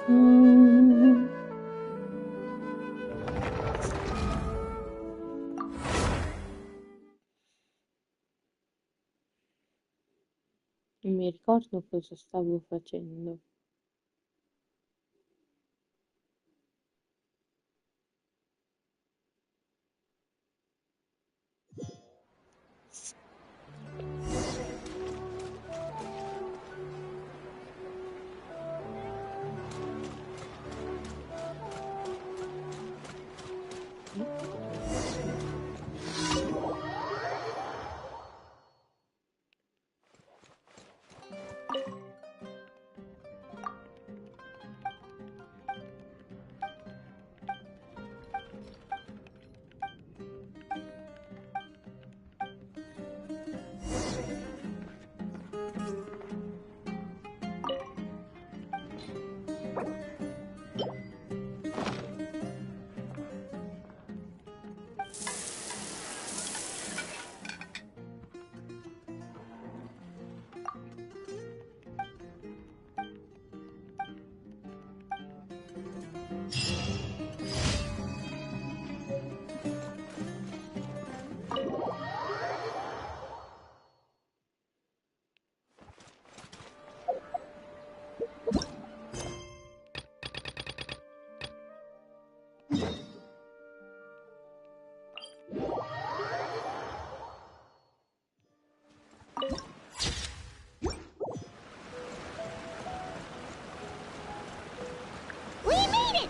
Non mi ricordo cosa stavo facendo.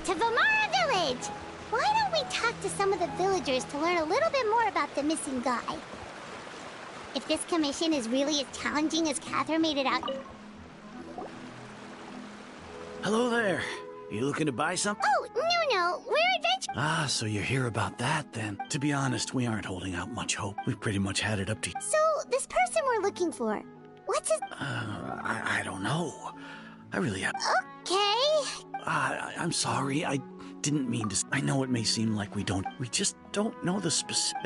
To Vamara Village! Why don't we talk to some of the villagers to learn a little bit more about the missing guy? If this commission is really as challenging as Catherine made it out... Hello there. You looking to buy something? Oh, no, we're adventurers. Ah, so you're here about that, then. To be honest, we aren't holding out much hope. We've pretty much had it up to... So, this person we're looking for, what's his... I don't know. I really have... Okay. I'm sorry, I didn't mean to... I know it may seem like we just don't know the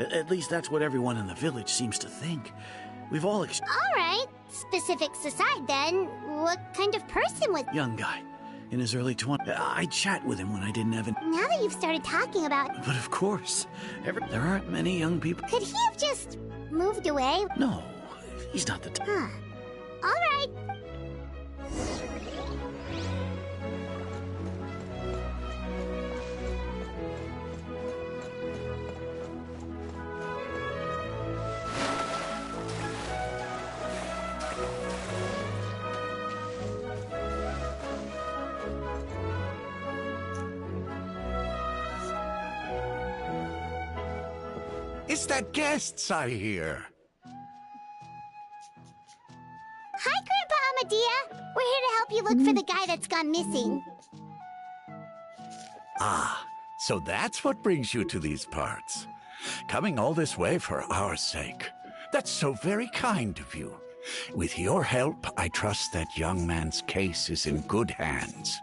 At least that's what everyone in the village seems to think. We've all... Alright, specifics aside then, what kind of person was... Young guy, in his early 20s. I'd chat with him when I didn't have... Now that you've started talking about... But of course, there aren't many young people... Could he have just moved away? No, he's not the type. Huh. Alright. It's that guests I hear. Hi, Grandpa Amadea. We're here to help you look for the guy that's gone missing. Ah, so that's what brings you to these parts. Coming all this way for our sake. That's so very kind of you. With your help, I trust that young man's case is in good hands.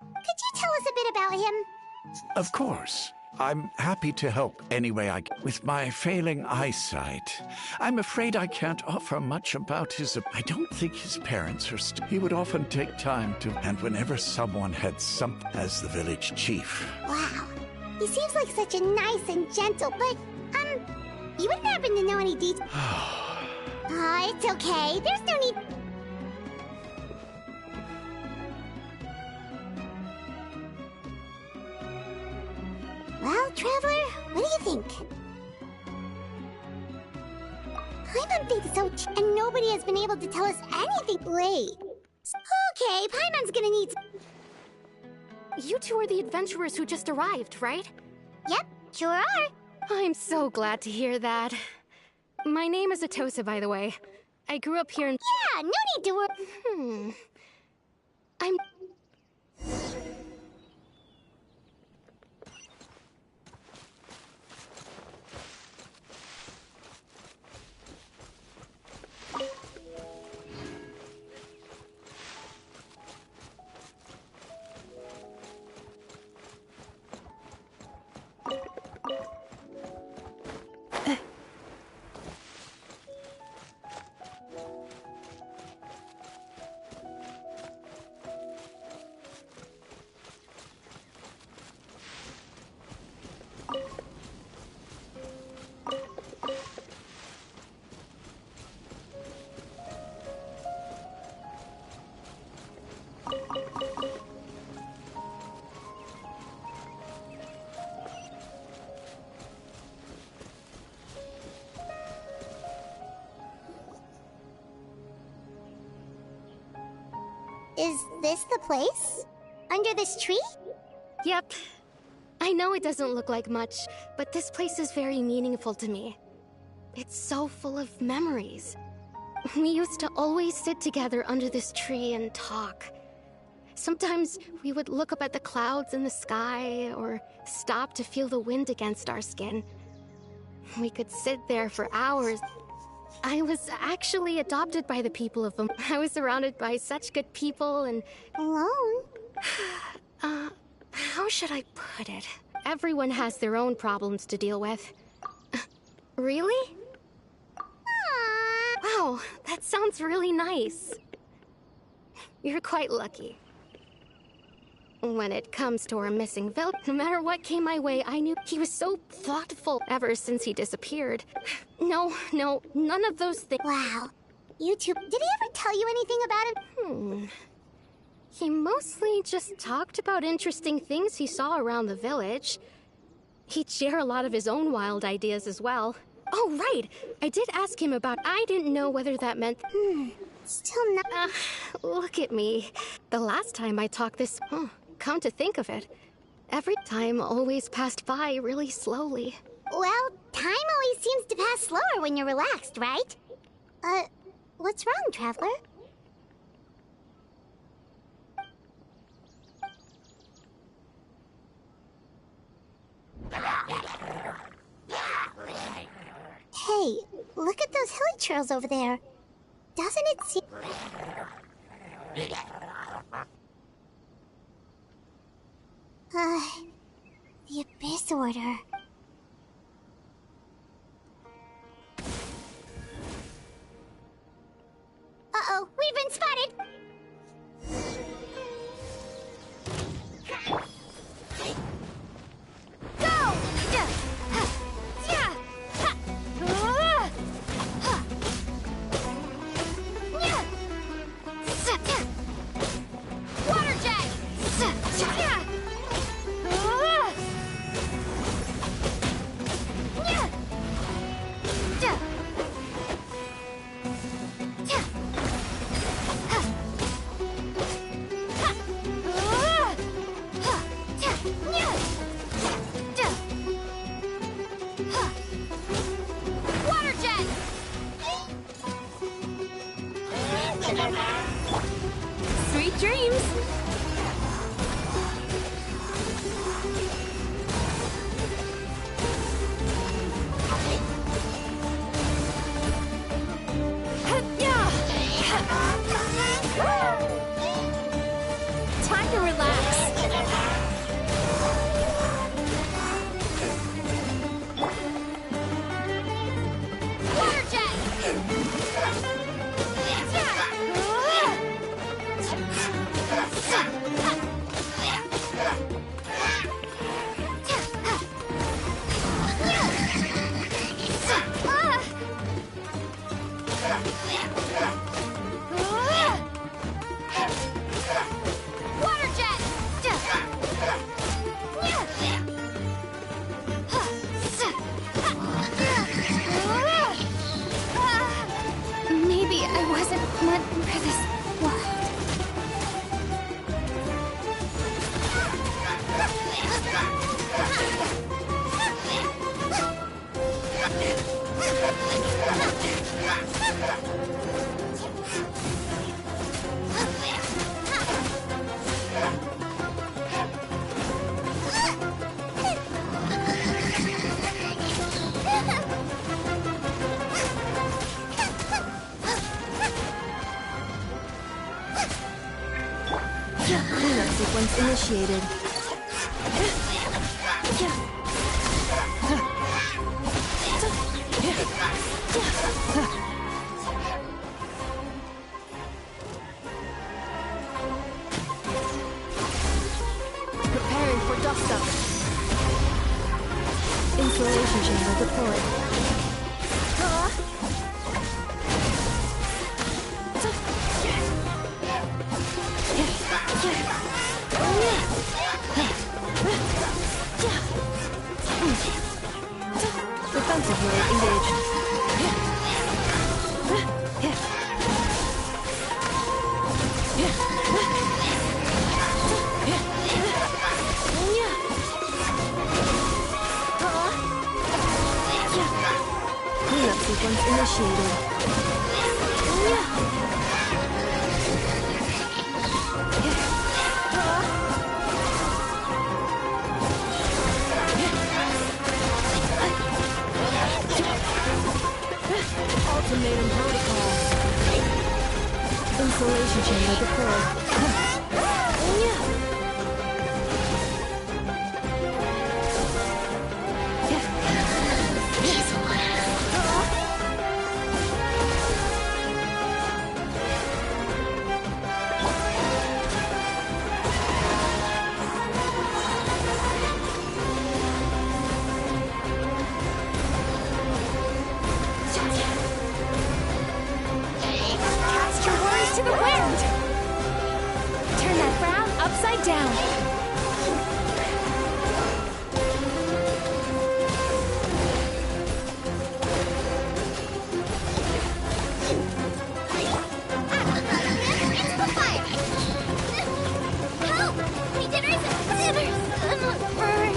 Could you tell us a bit about him? Of course. I'm happy to help any way I can. With my failing eyesight, I'm afraid I can't offer much about his... I don't think his parents are... He would often take time to... And whenever someone had something... As the village chief. Wow. He seems like such a nice and gentle, but, you wouldn't happen to know any details... it's okay. There's no need... Well, Traveler, what do you think? Paimon thinks so and nobody has been able to tell us anything. Wait. Okay, Paimon's gonna need... You two are the adventurers who just arrived, right? Yep, sure are. I'm so glad to hear that. My name is Atosa, by the way. I grew up here in... Yeah, no need to worry. I'm... Is this the place? Under this tree? Yep. I know it doesn't look like much, but this place is very meaningful to me. It's so full of memories. We used to always sit together under this tree and talk. Sometimes we would look up at the clouds in the sky, or stop to feel the wind against our skin. We could sit there for hours. I was actually adopted by the people of them. I was surrounded by such good people and... Alone? How should I put it? Everyone has their own problems to deal with. Really? Aww. Wow, that sounds really nice. You're quite lucky. When it comes to our missing village, no matter what came my way, I knew he was so thoughtful ever since he disappeared. No, none of those things. Wow. You two, did he ever tell you anything about it? He mostly just talked about interesting things he saw around the village. He'd share a lot of his own wild ideas as well. Oh, right! I did ask him about... I didn't know whether that meant... Still not... Look at me. The last time I talked this... come to think of it, every time always passed by really slowly. Well, time always seems to pass slower when you're relaxed, right? What's wrong, Traveler? Hey, look at those hilly trails over there. Doesn't it seem... the Abyss Order. Uh-oh, we've been spotted! Go! Water jet! Water jet! Sweet dreams! Time to relax. Water jet! Water jet! Maybe I wasn't meant for this world. Cleanup sequence initiated. Preparing for dust-up. Installation chamber deployed. Defensive mode engaged. initiated. Ultimatum protocol. Insulation chamber deployed. Cast your words to the wind! Turn that frown upside down. It's the fire! Help! My dinner's scissors! I'm on burn!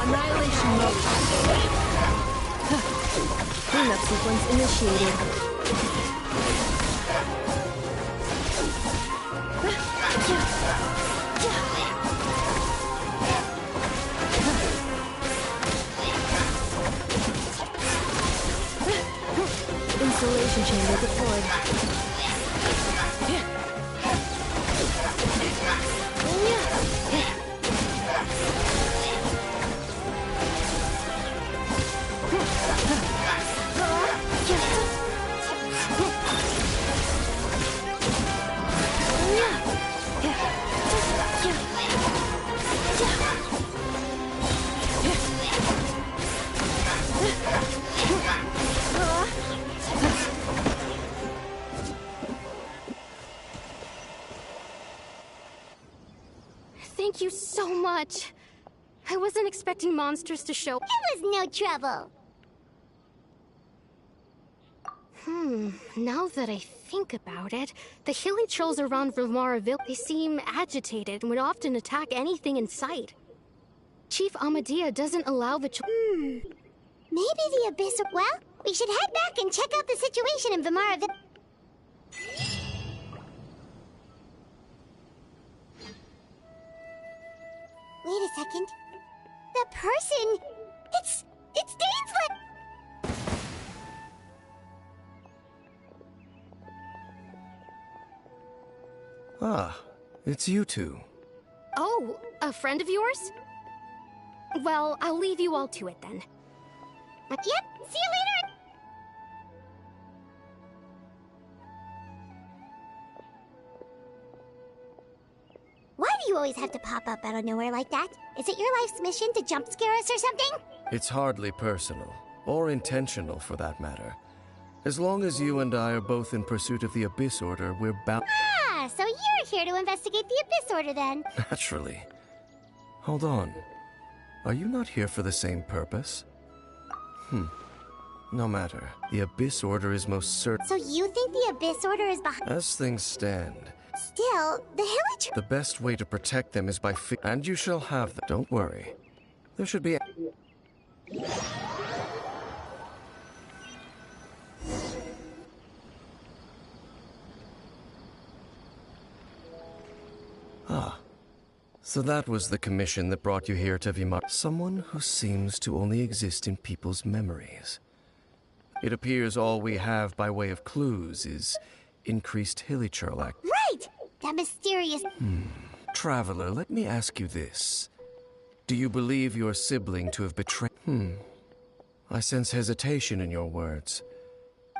Annihilation mode. Cleanup sequence initiated. Insulation chamber deployed. Thank you so much. I wasn't expecting monsters to show. It was no trouble. Now that I think about it, the hilly trolls around Vilmara Village, they seem agitated and would often attack anything in sight. Chief Amadia doesn't allow the Maybe the abyss. Well, we should head back and check out the situation in Vilmara Village. Wait a second. The person... It's Dainsleif! Ah, it's you two. Oh, a friend of yours? Well, I'll leave you all to it then. Yep, see you later! Why do you always have to pop up out of nowhere like that? Is it your life's mission to jump scare us or something? It's hardly personal, or intentional for that matter. As long as you and I are both in pursuit of the Abyss Order, we're bound. Ah, so you're here to investigate the Abyss Order then? Naturally. Hold on. Are you not here for the same purpose? No matter. The Abyss Order is most certain. So you think the Abyss Order is behind? As things stand, Still, the Hilly the best way to protect them is by and you shall have them. Don't worry. There should be Ah. So that was the commission that brought you here to Vimar. Someone who seems to only exist in people's memories. It appears all we have by way of clues is increased hilichurl act. Right! That mysterious... Traveler, let me ask you this. Do you believe your sibling to have betrayed... I sense hesitation in your words.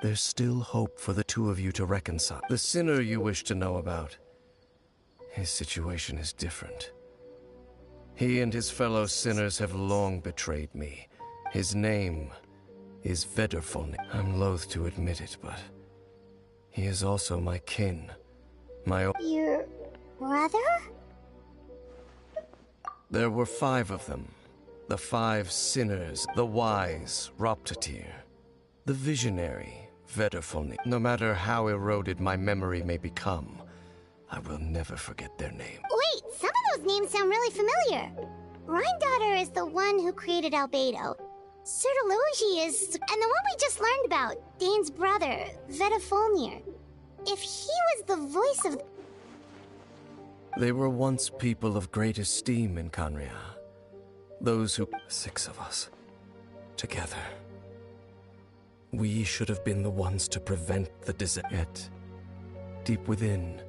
There's still hope for the two of you to reconcile. The sinner you wish to know about, his situation is different. He and his fellow sinners have long betrayed me. His name is Vedderful. I'm loath to admit it, but he is also my kin. Your brother? There were 5 of them. The 5 sinners, the wise, Roptatir, the visionary, Vedderful. No matter how eroded my memory may become, I will never forget their name. Wait, some of those names sound really familiar. Rhindaughter is the one who created Albedo. Sertologi is... and the one we just learned about, Dain's brother, Vedderfolnir. If he was the voice of... They were once people of great esteem in Khaenri'ah. Those who... 6 of us. Together. We should have been the ones to prevent the disaster. Yet, deep within,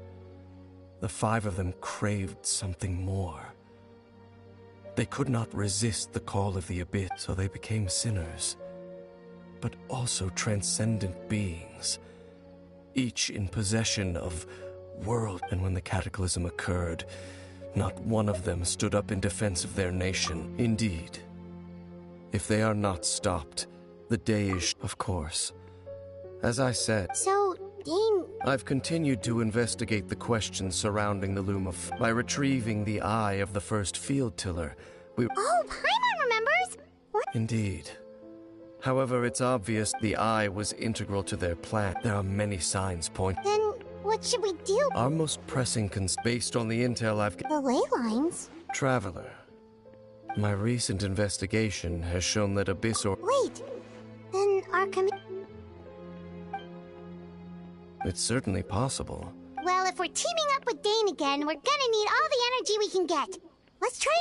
the 5 of them craved something more. They could not resist the call of the abyss, so they became sinners, but also transcendent beings, each in possession of world. And when the cataclysm occurred, not one of them stood up in defense of their nation. Indeed, if they are not stopped, the day is... Of course. As I said... So, Dain... I've continued to investigate the questions surrounding the Loom of... By retrieving the eye of the first field tiller, we... Oh, Paimon remembers! What? Indeed. However, it's obvious the eye was integral to their plan. There are many signs point... Then, what should we do? Our most pressing based on the intel I've... The ley lines? Traveler, my recent investigation has shown that Abyss or... Wait, then our It's certainly possible. Well, if we're teaming up with Dain again, we're gonna need all the energy we can get. Let's try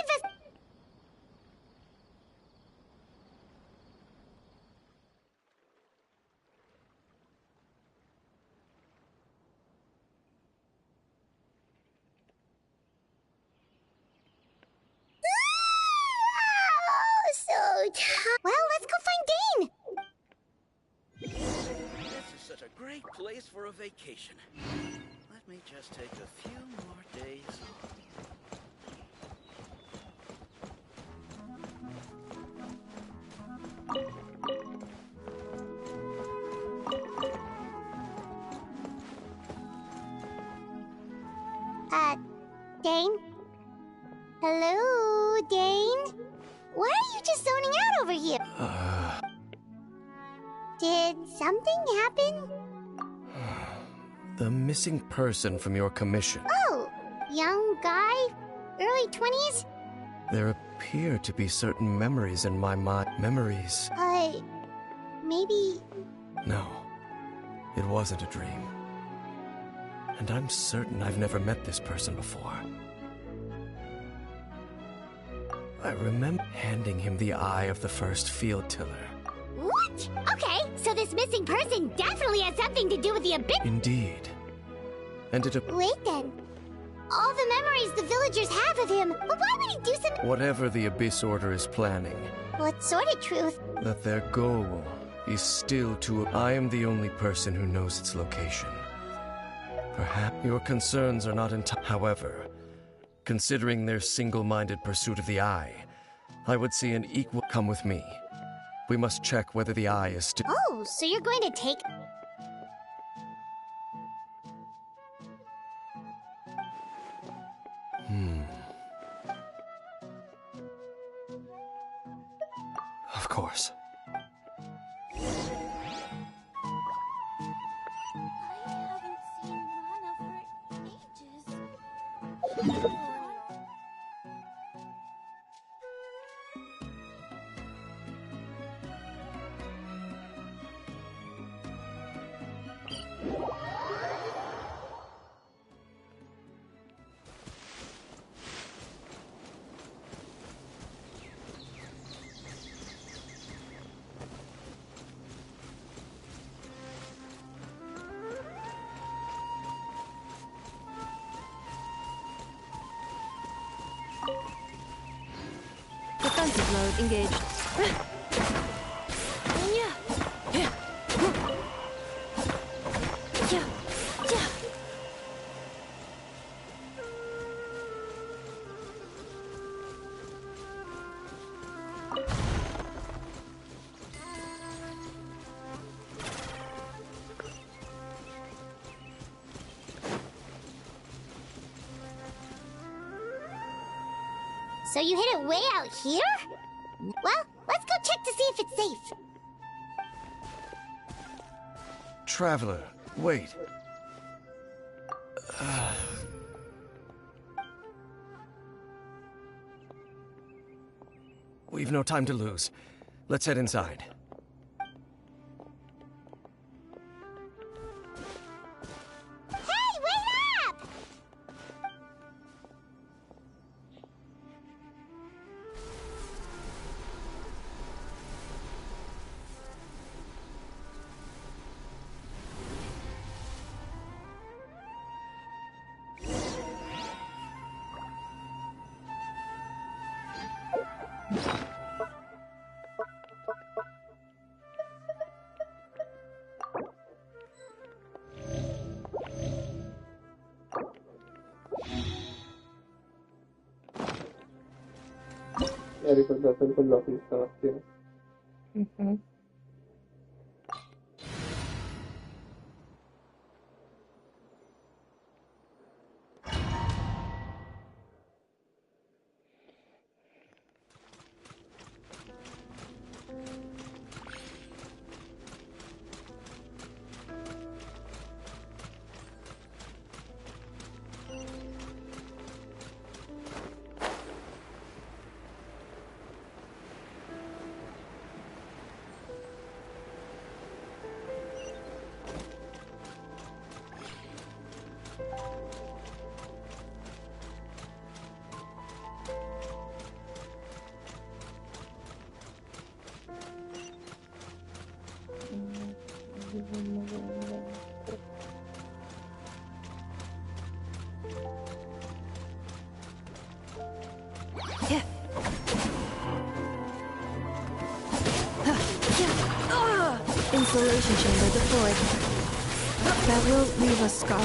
Well, let's go find Dain! This is such a great place for a vacation. Let me just take a few more days off. Dain? Hello, Dain? Why are you just zoning out over here? Did something happen? The missing person from your commission. Oh, young guy? Early 20s? There appear to be certain memories in my mind. Memories? Maybe... No, it wasn't a dream. And I'm certain I've never met this person before. I remember handing him the eye of the first field tiller. What? Okay, so this missing person definitely has something to do with the abyss. Indeed. And it... Wait then. All the memories the villagers have of him, but why would he do something? Whatever the Abyss Order is planning. What sort of truth? That their goal is still to... I am the only person who knows its location. Perhaps your concerns are not entirely... However, considering their single-minded pursuit of the eye, I would see an equal... Come with me. We must check whether the eye is still... Oh, so you're going to take... Of course. I haven't seen Lana for ages. Defensive mode engaged. So you hid it way out here? Well, let's go check to see if it's safe. Traveler, wait. We've no time to lose. Let's head inside. Hey, wait up! Mi ha ricordato il colloquio di stamattina. Mhm. Insulation chamber deployed. That will leave a scar.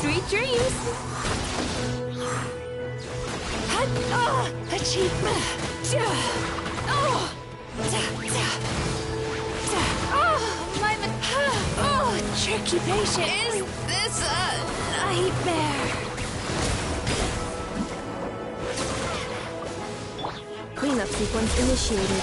Sweet dreams! Achievement! Tricky patient! Is this a nightmare? Cleanup sequence initiated.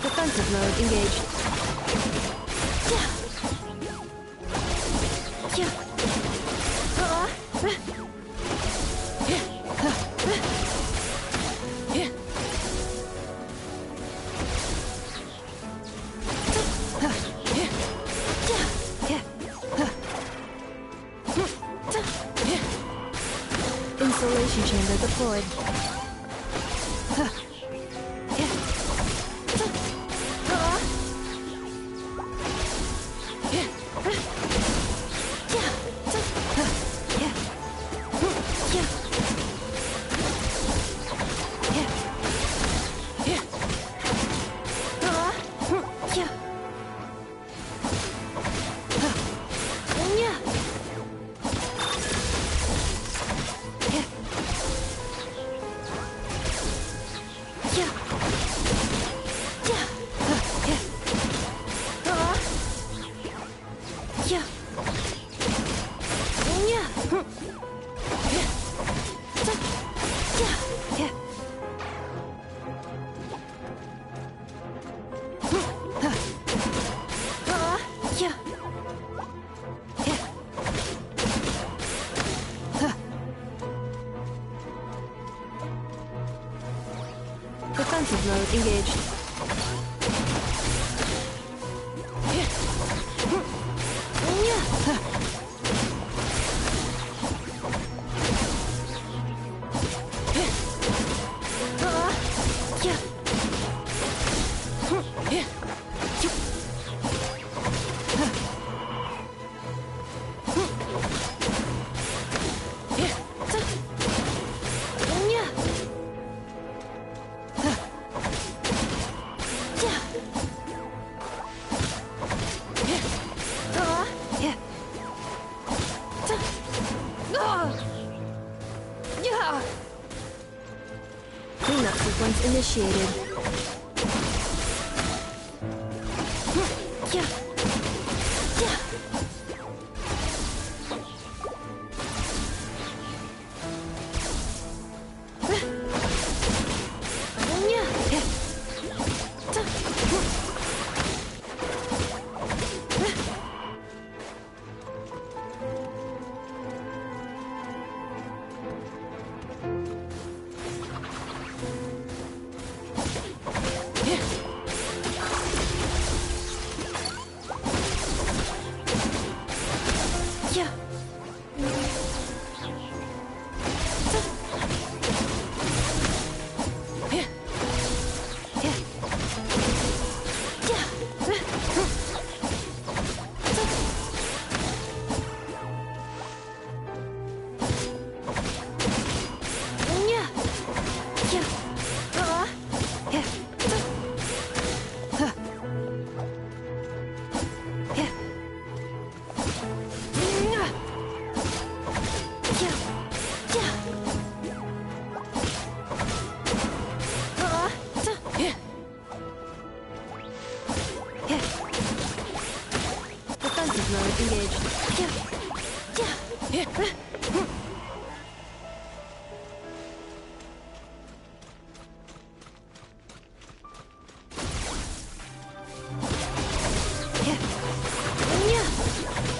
Defensive mode engaged. Insulation chamber deployed. Defensive mode engaged. Cleanup sequence initiated. Defensive mode engaged.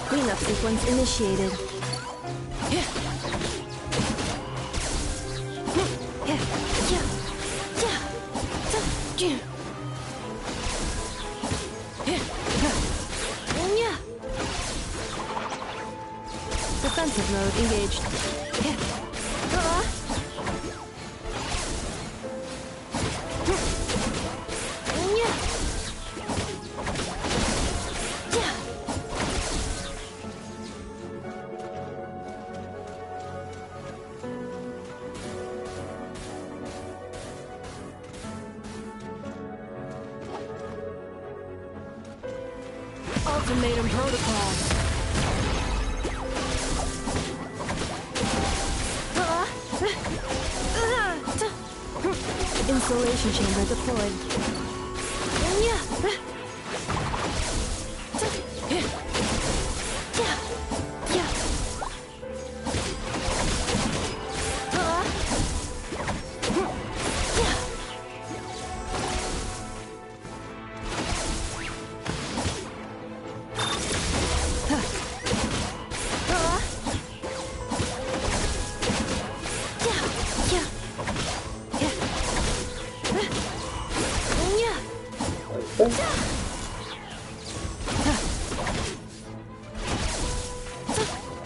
Cleanup sequence initiated. Defensive mode engaged. Ultimatum protocol. Installation chamber deployed.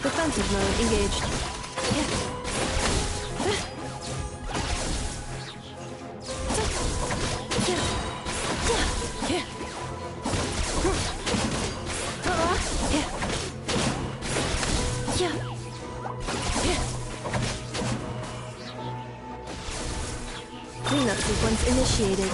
Defensive mode engaged. Cleanup sequence initiated.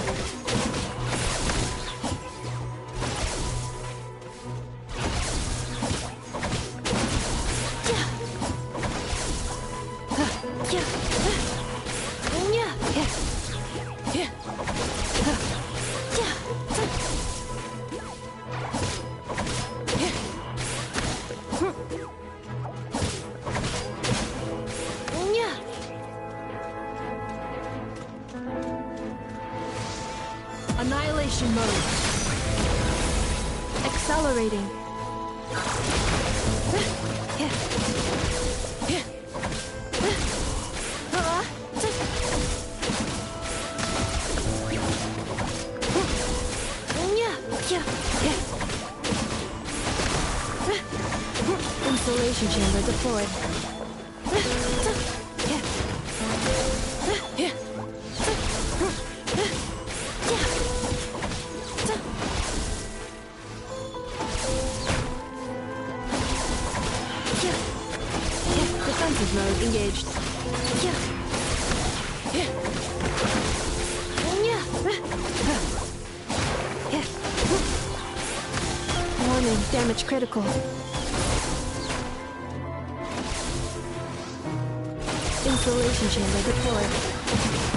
Annihilation mode. Accelerating. Installation chamber deployed. Defensive mode engaged. Warning, damage critical. Installation chamber deployed.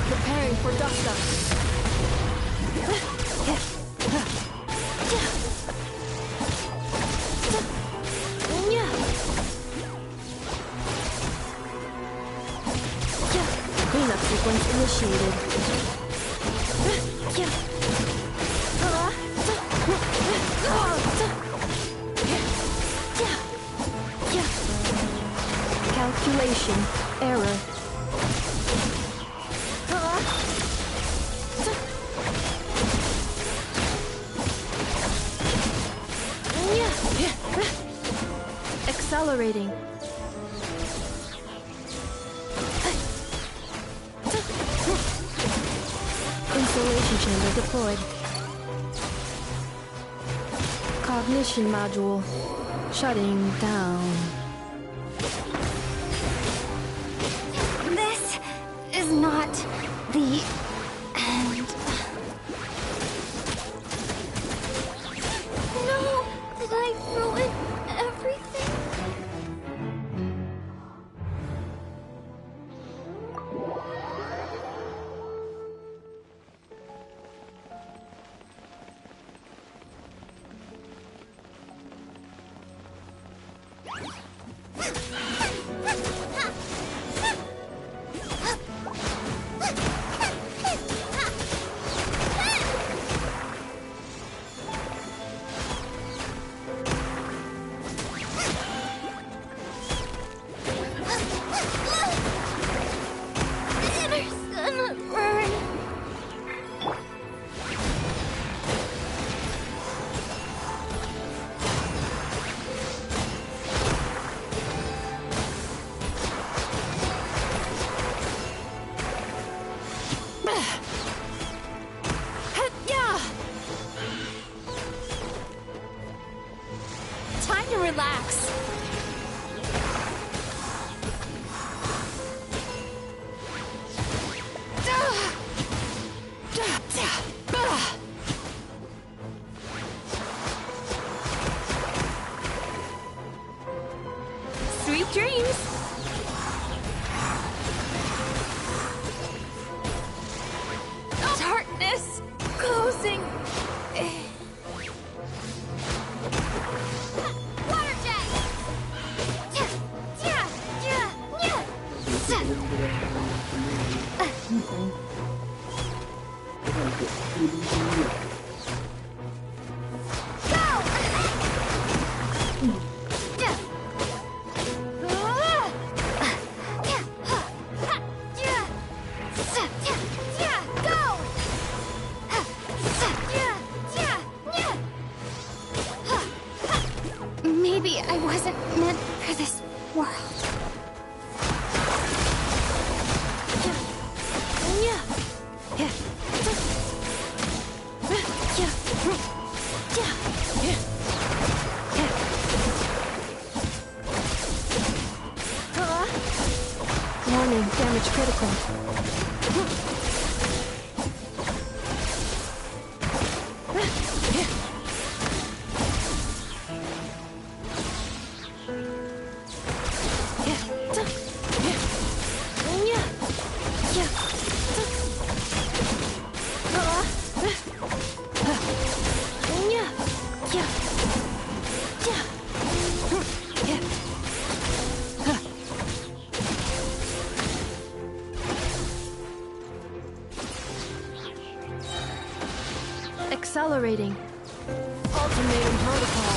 Preparing for dust up. Cleanup sequence initiated. Calculation error. Accelerating. Installation chamber deployed. Cognition module shutting down. This is not the end. No! Did I ruin everything? Time to relax. Sweet dreams. Darkness closing. Water jet! Maybe I wasn't meant for this world. Warning, damage critical. Accelerating. Ultimatum protocol.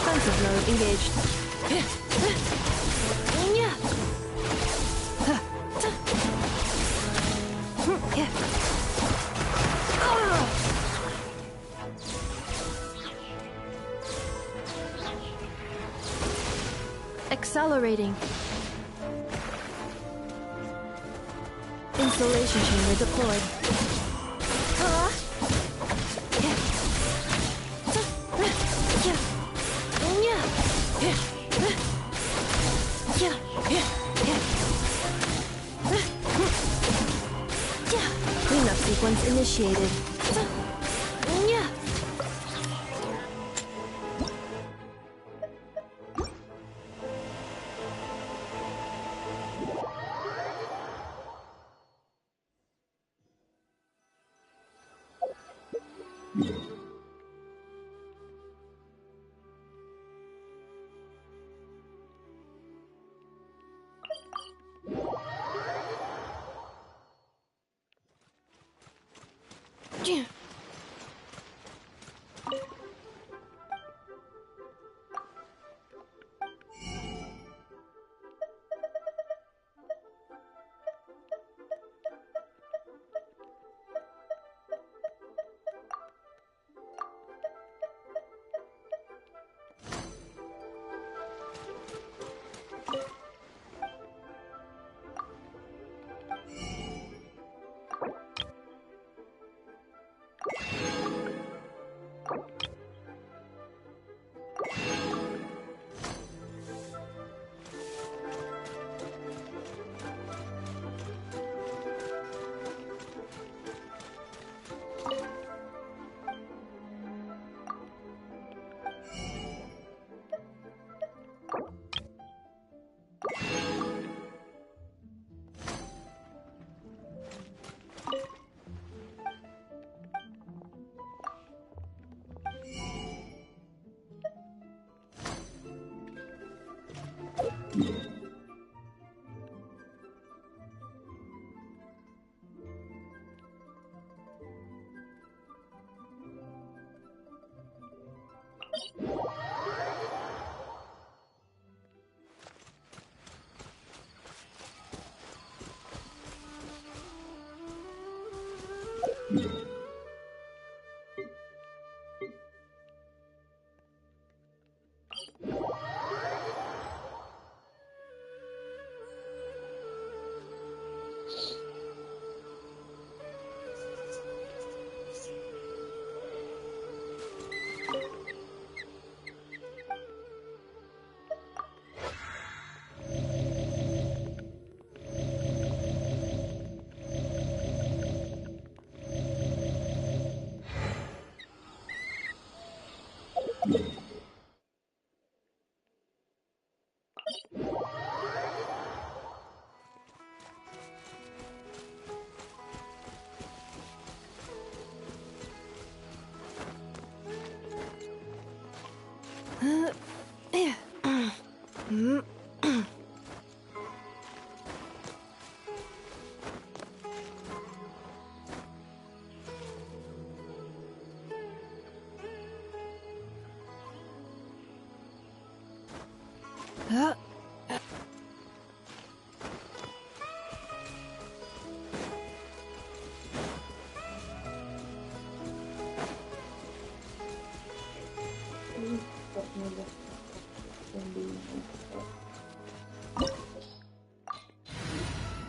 Defensive mode engaged. Accelerating. Installation chamber deployed. Cleanup sequence initiated.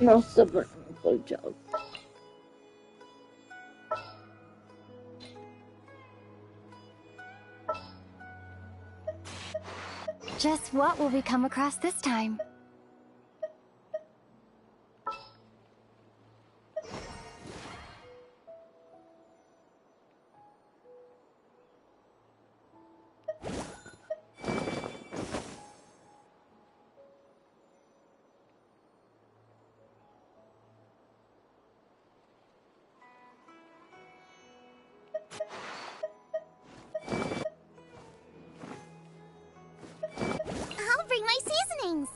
Non sto parlando col gioco. Just what will we come across this time? I'll bring my seasonings.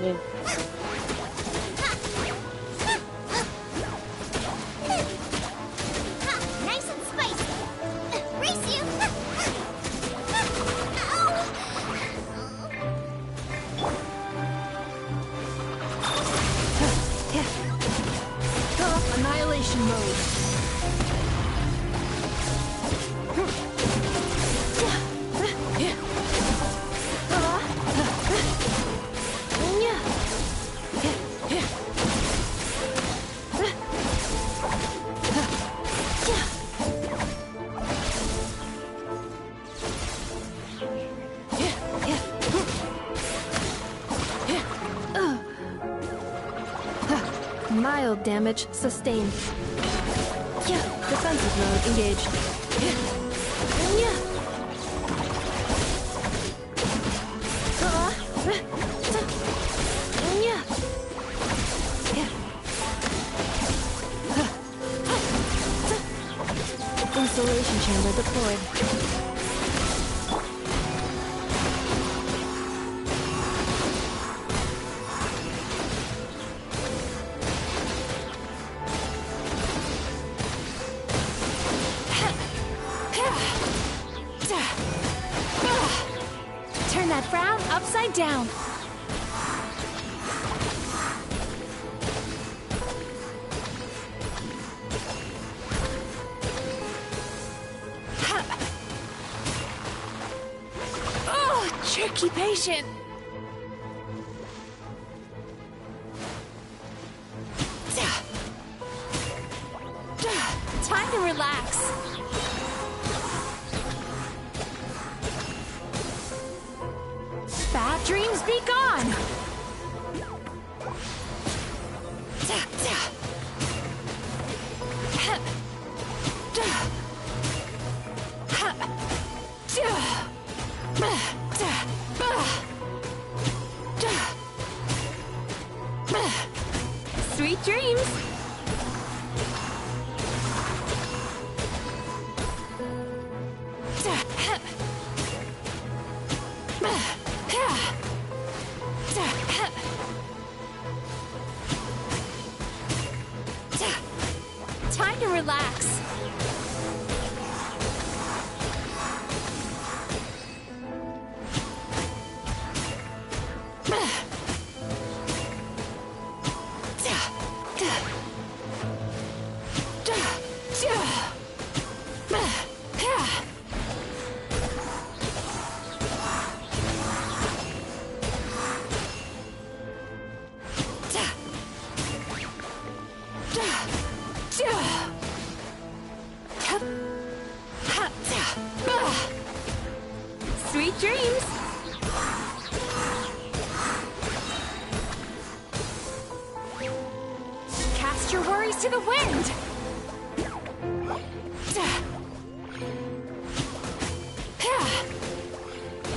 Ogni. Nice and spicy. Race you. Annihilation mode. Mild damage sustained. Defensive mode engaged. Installation chamber deployed. Turn that frown upside down. Oh, tricky patient. Time to relax. Bad dreams be gone! Sweet dreams! Time to relax. Sweet dreams! Cast your worries to the wind!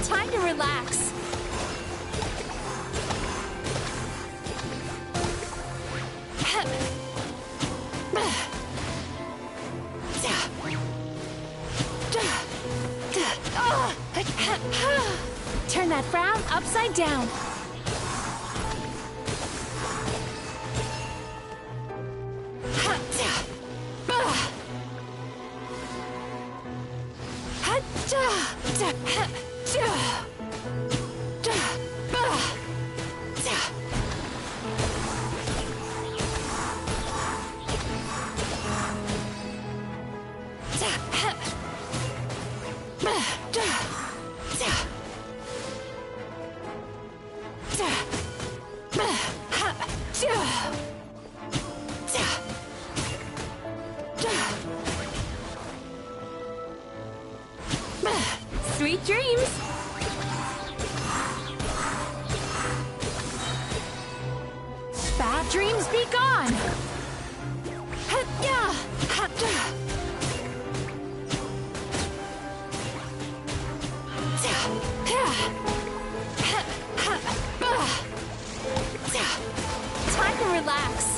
Time to relax. Turn that frown upside down. Sweet dreams! Bad dreams be gone! Time to relax.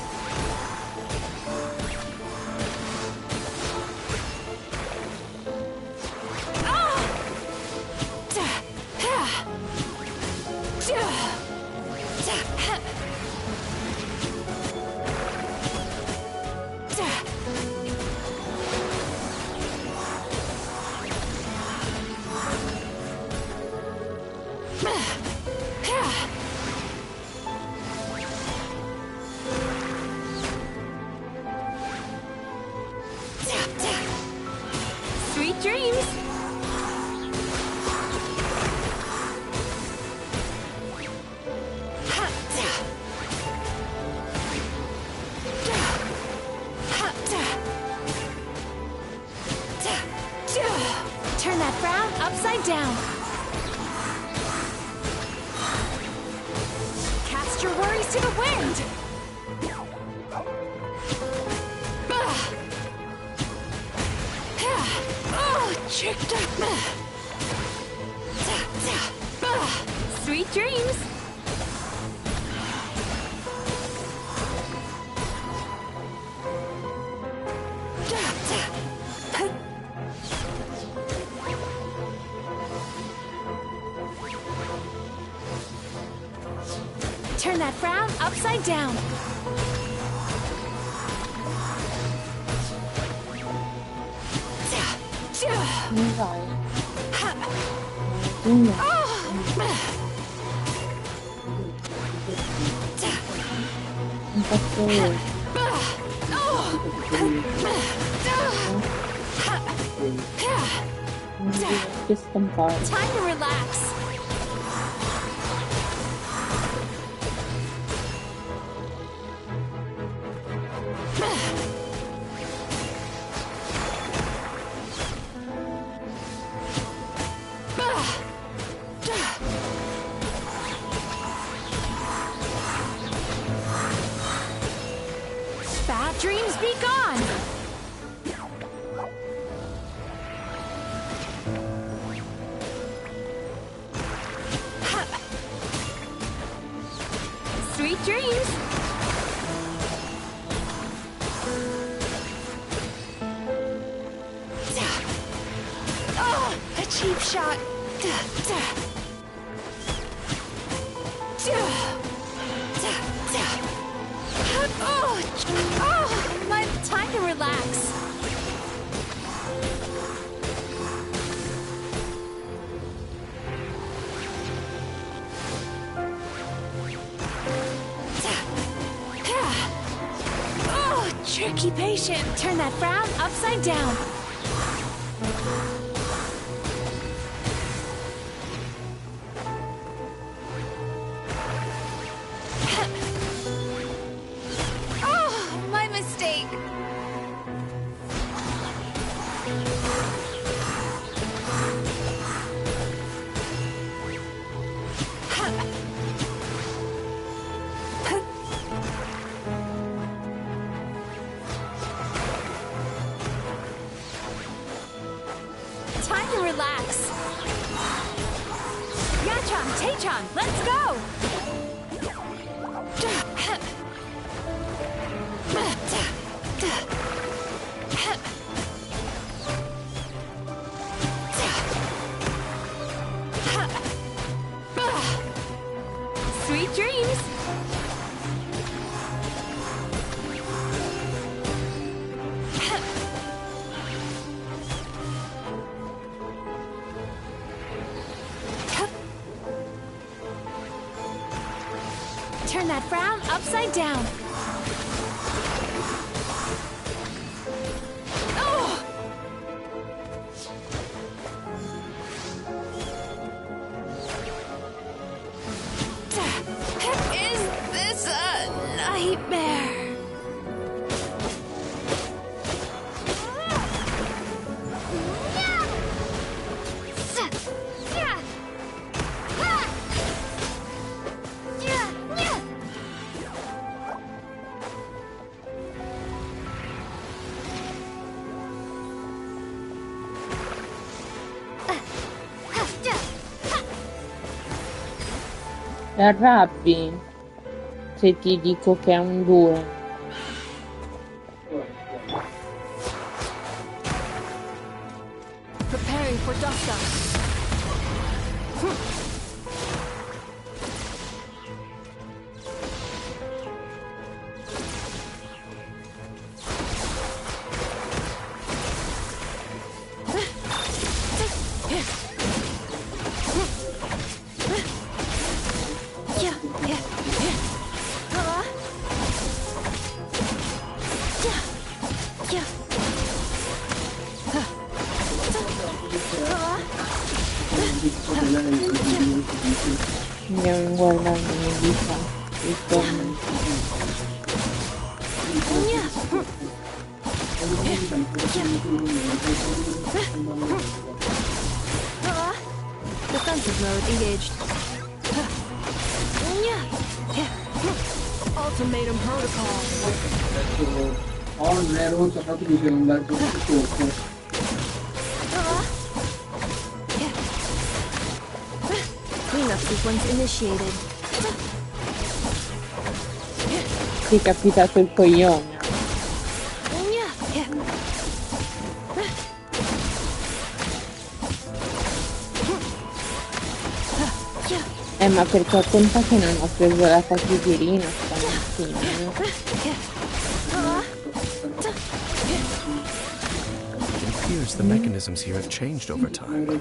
Sweet dreams! Turn that frown upside down. Cast your worries to the wind. Tricked up. Sweet dreams. Turn that frown upside down. Non vai. Un passo che scampare. Time to relax. Bad dreams be gone! Sweet dreams! Oh, a cheap shot! Oh, my time to relax. Oh, tricky patient. Turn that frown upside down. Time to relax. Yachan, Taechan, let's go! Sweet dreams! Turn that frown upside down. Oh! Is this a nightmare? Ti arrabbi se ti dico che è un 2. Preparing for dust. Andiamo guardando l'edica, ritorno. Defensive mode engaged. Ultimatum protocol. Non ero sappiato che devo andare sotto. Cleanup sequence initiated. Ti è capitato il coglione. Ma perché conta che non ho preso la tachipirina stamattina, no? It appears the mechanisms here have changed over time. Vuoi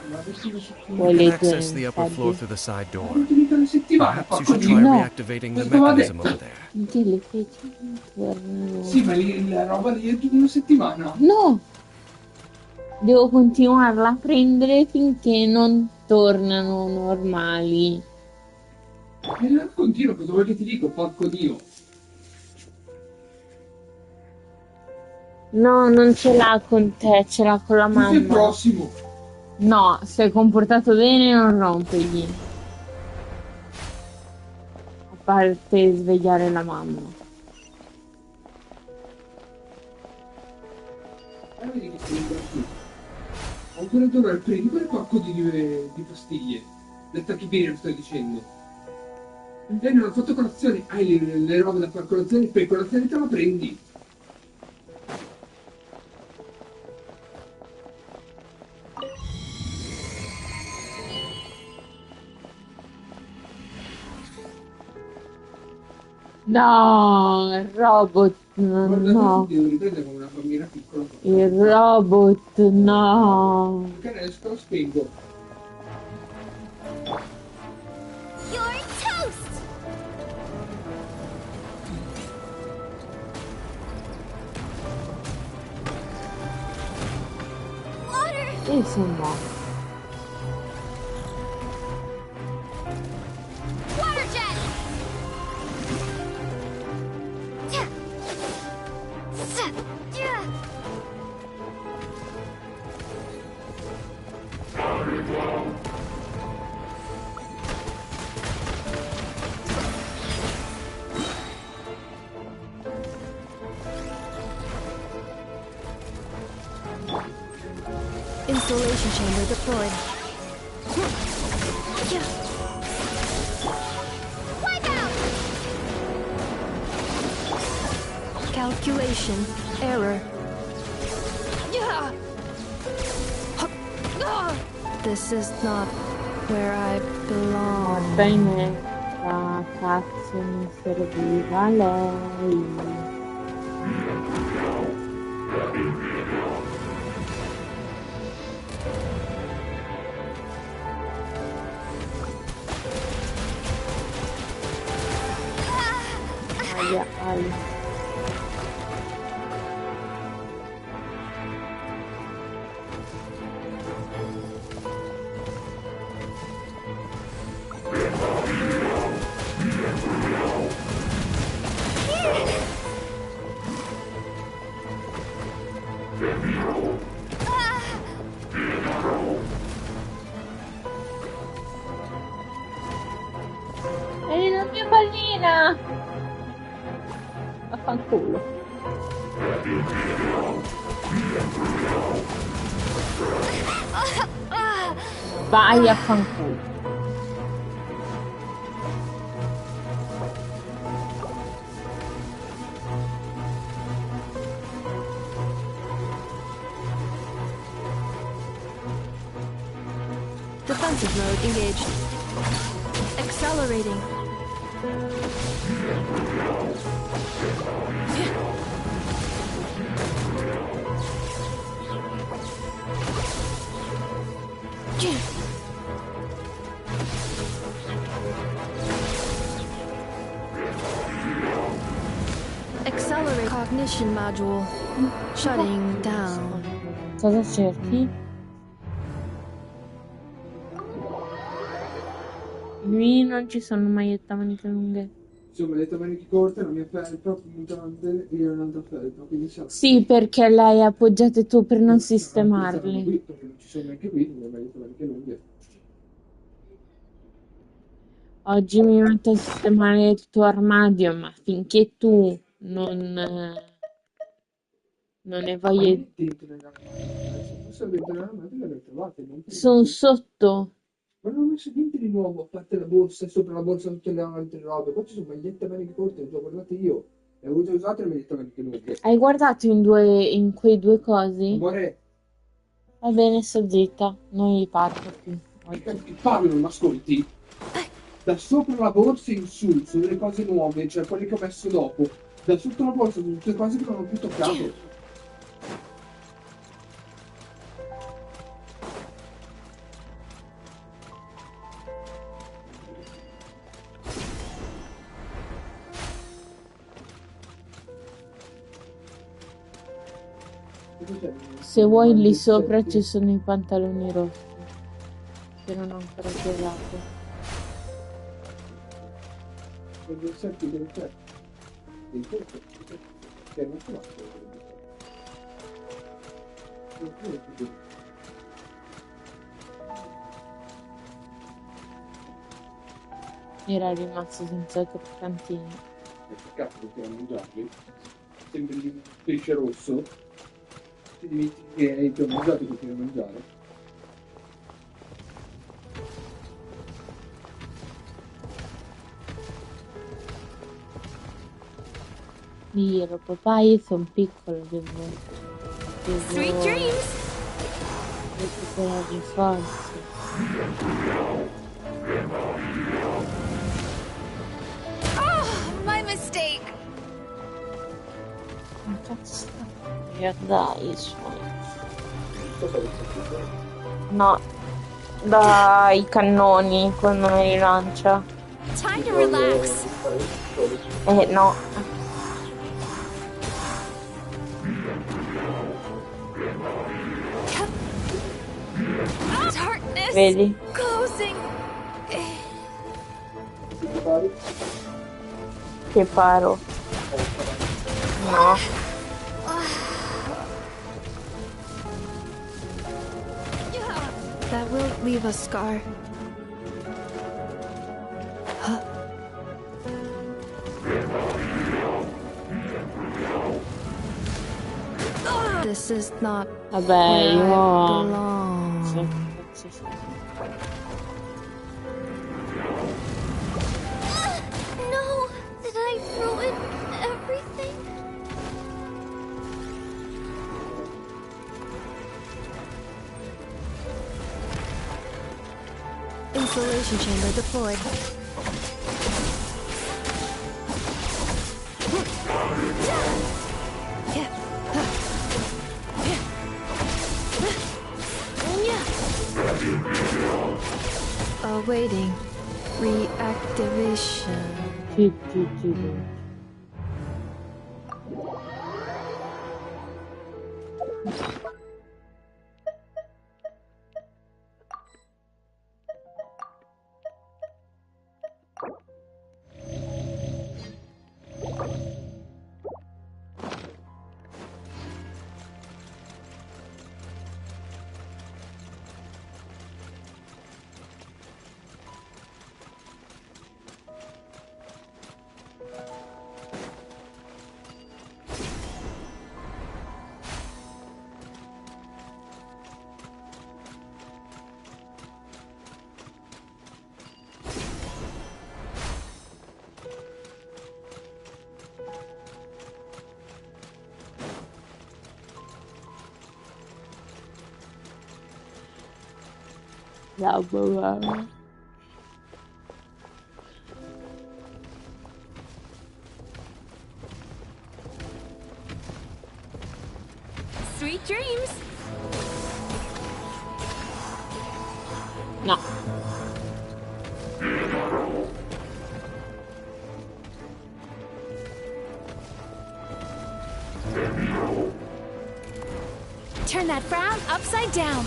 You can leggere access the i upper floor messaggi? through the side door. Una settimana, Perhaps you should try No. reactivating the mechanism over there. Che le feci tornano? Sì, ma la roba di una settimana. No! Devo continuarla a prendere finché non tornano normali. Continuo, cosa vuoi che ti dico? Porco Dio. No, non ce l'ha con te, ce l'ha con la Questo è il mamma. prossimo. No, si è comportato bene, non rompegli. A parte svegliare la mamma. Vedi che sei qui. Ho ancora dovrei prendere quel pacco di pastiglie. Del tachipirina lo stai dicendo. Non ho fatto colazione. Hai le robe da fare colazione, per colazione te la prendi. No, il robot, Guarda, no. ti devo riprendere come una bambina piccola. Il robot, no. Perché adesso lo spengo. You're toast! Water! E sono Water jet! Installation chamber deployed. Wipe out! Calculation error. This is not where I belong. bene. La cazzo mi serviva lei. Aia, aia. È la mia pallina! Affanculo. Vai a fanculo. Defensive mode engaged. Accelerating. Accelerate cognition module. Shutting down. Cosa cerchi? Qui non ci sono magliette a maniche lunghe. Insomma, le maniche corte, la mia felpa mutante e un'altra felpa, quindi sa. Sì, perché le hai appoggiate tu per non Stanno sistemarli. qui, perché non ci sono neanche qui, le maniche lunghe. Oggi mi metto a sistemare il tuo armadio, ma finché tu non ne voglio... Se fosse dentro l'armadio le avrei trovate, non prima. Sono sotto. Ma non ho messo niente di nuovo, a parte la borsa, e sopra la borsa tutte le altre robe. Qua ci sono magliette a maniche corte, le ho guardate io. Le ho avute usate le magliette a maniche lunghe. Hai guardato in quei due cosi? Amore, Va bene, sto zitta, non gli parlo più. ti parlo, non ascolti? Da sopra la borsa in su sono le cose nuove, cioè quelle che ho messo dopo. Da sotto la borsa sono tutte cose che non ho più toccato. Se vuoi lì sopra ci sono i pantaloni rossi, che non ho ancora usato. Era rimasto senza croccantini. Cazzo, dobbiamo mangiarli. Sembri un pesce rosso. Ti dimentichi che ti ho mangiato che devi mangiare. Io, papà, io sono piccolo, devo Sweet dreams! recuperare forze. Oh, my mistake! Ma cazzo sta? Dai, suoni. No, dai cannoni quando me li lancia. Time to relax. No. Darkness Vedi? closing. Che paro. No. That will leave a scar. This is not Vabbè, where I io... belong. Sì. No! Did I ruin everything? Insulation chamber deployed. Awaiting reactivation. Sì. La mamma. Sweet dreams. No. Turn that frown upside down.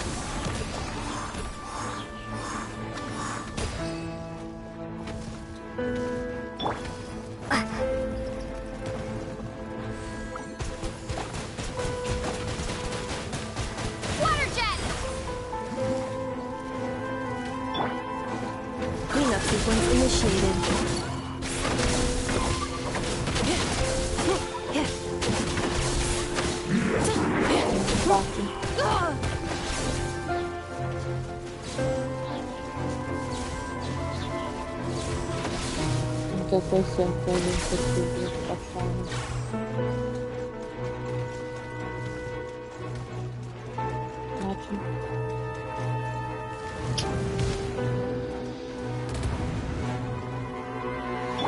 Water jet! Cleanup sequence initiated. Anche questo è un po' impossibile da fare. Faccio.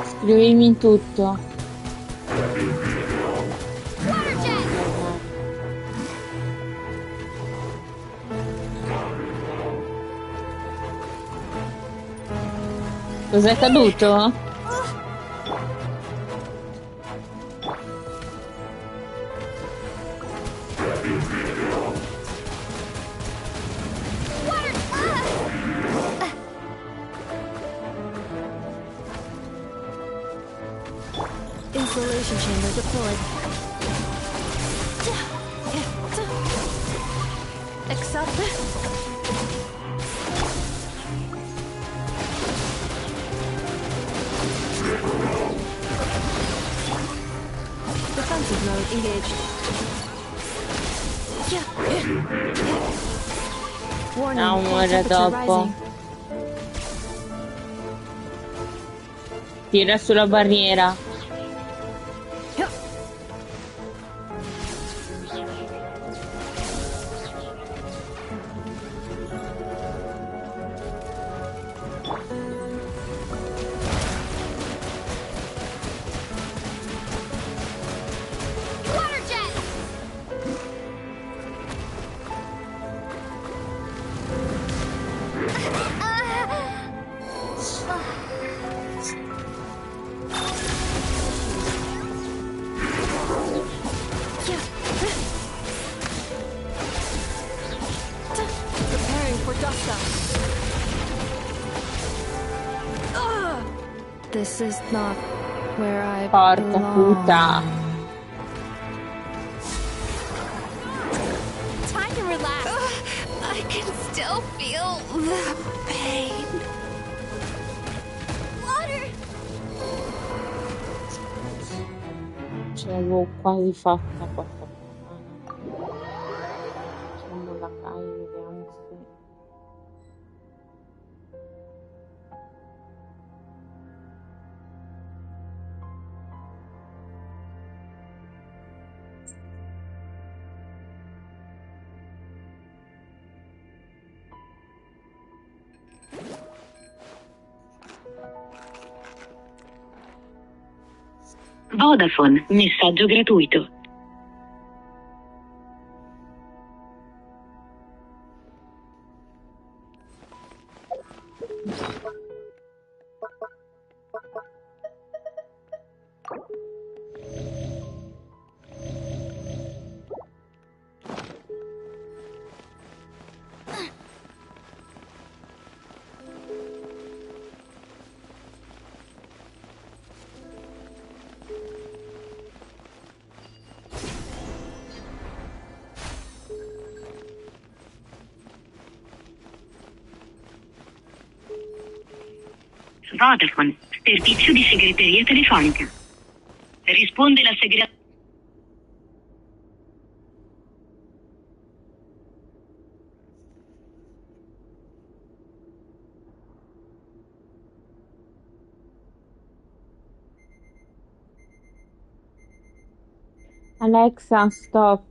Scrivimi tutto. Water jet! Cos'è caduto? Installation chamber deployed. Accept. Defensive mode engaged. Warning, No, core muore temperature dopo. rising. Tira sulla barriera. Water jet! Preparing for dust up. This is not where I Porca belong. puta. Time to relax. I can still feel the pain. Water! Ce l'avevo quasi fatta questa settimana. Facciamo la Kai, vediamo se... Vodafone, messaggio gratuito. Vodafone, servizio di segreteria telefonica. Risponde la segretaria. Alexa, stop.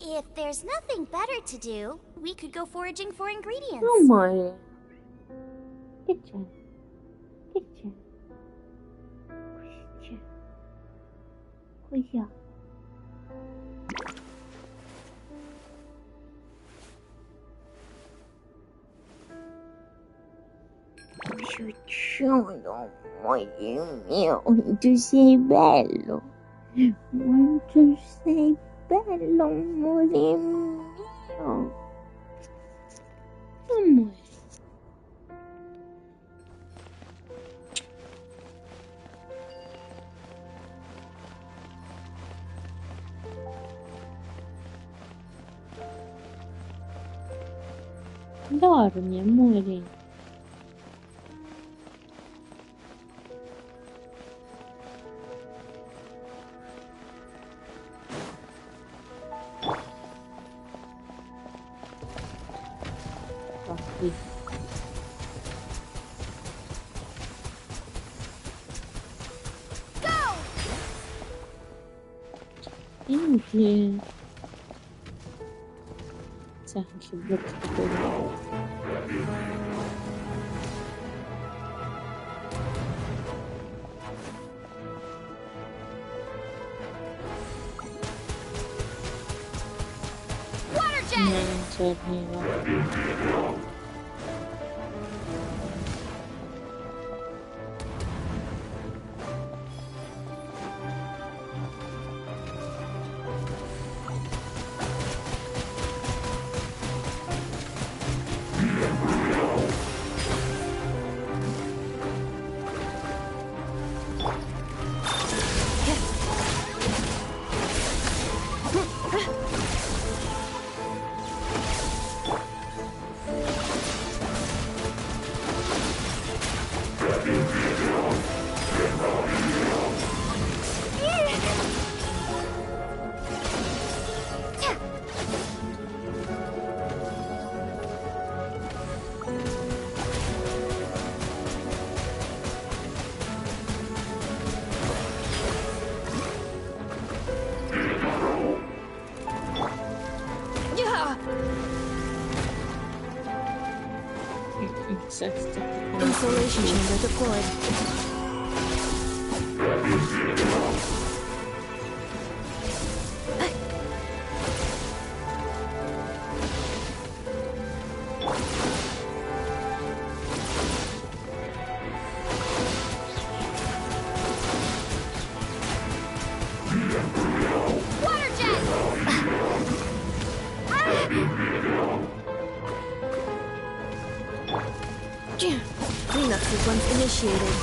If there's nothing better to do, we could go foraging for ingredients. Non muore. Che c'è? Che c'è? Cosa c'è? Cos'è? Succedo, amore mio, tu sei bello. Quanto sei bello, amore mio. Amore. Dormi, amore. Qui. Inutile. C'è anche il blocco. Non ci arriva. Insulation chamber deployed. Cleanup sequence initiated.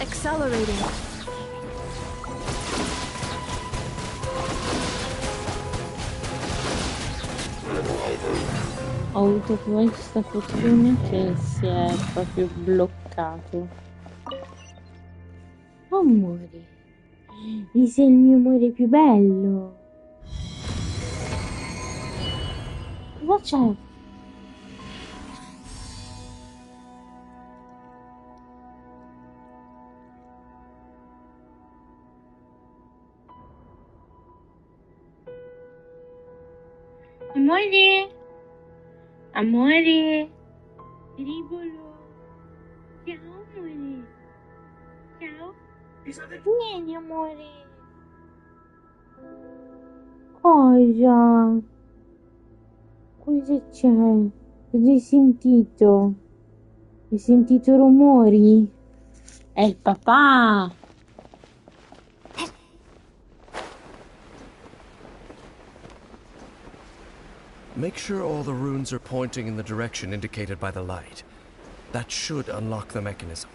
Accelerating. Ho avuto questa fortuna che si è proprio bloccato. Amore, sei il mio amore più bello. Cosa c'è? Amore, amore, rivolo. Ciao amore. Ciao. Vieni amore. Cosa? Cosa c'è? Cosa hai sentito? Hai sentito rumori? È il papà! Make sure all the runes are pointing in the direction indicated by the light. That should unlock the mechanism.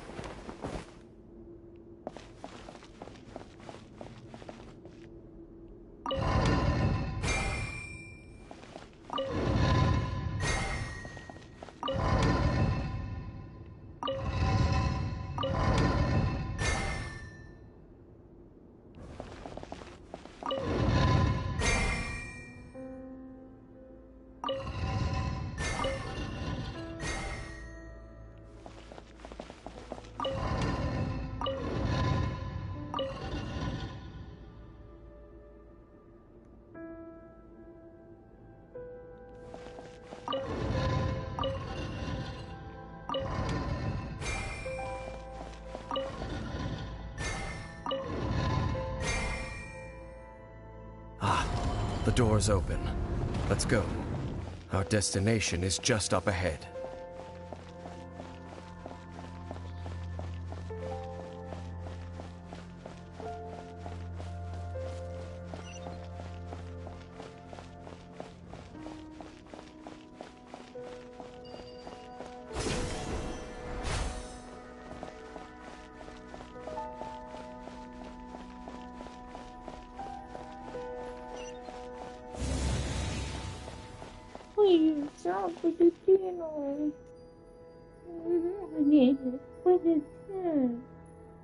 The door's open. Let's go. Our destination is just up ahead. Oi, ciao, destino. Cosa c'è?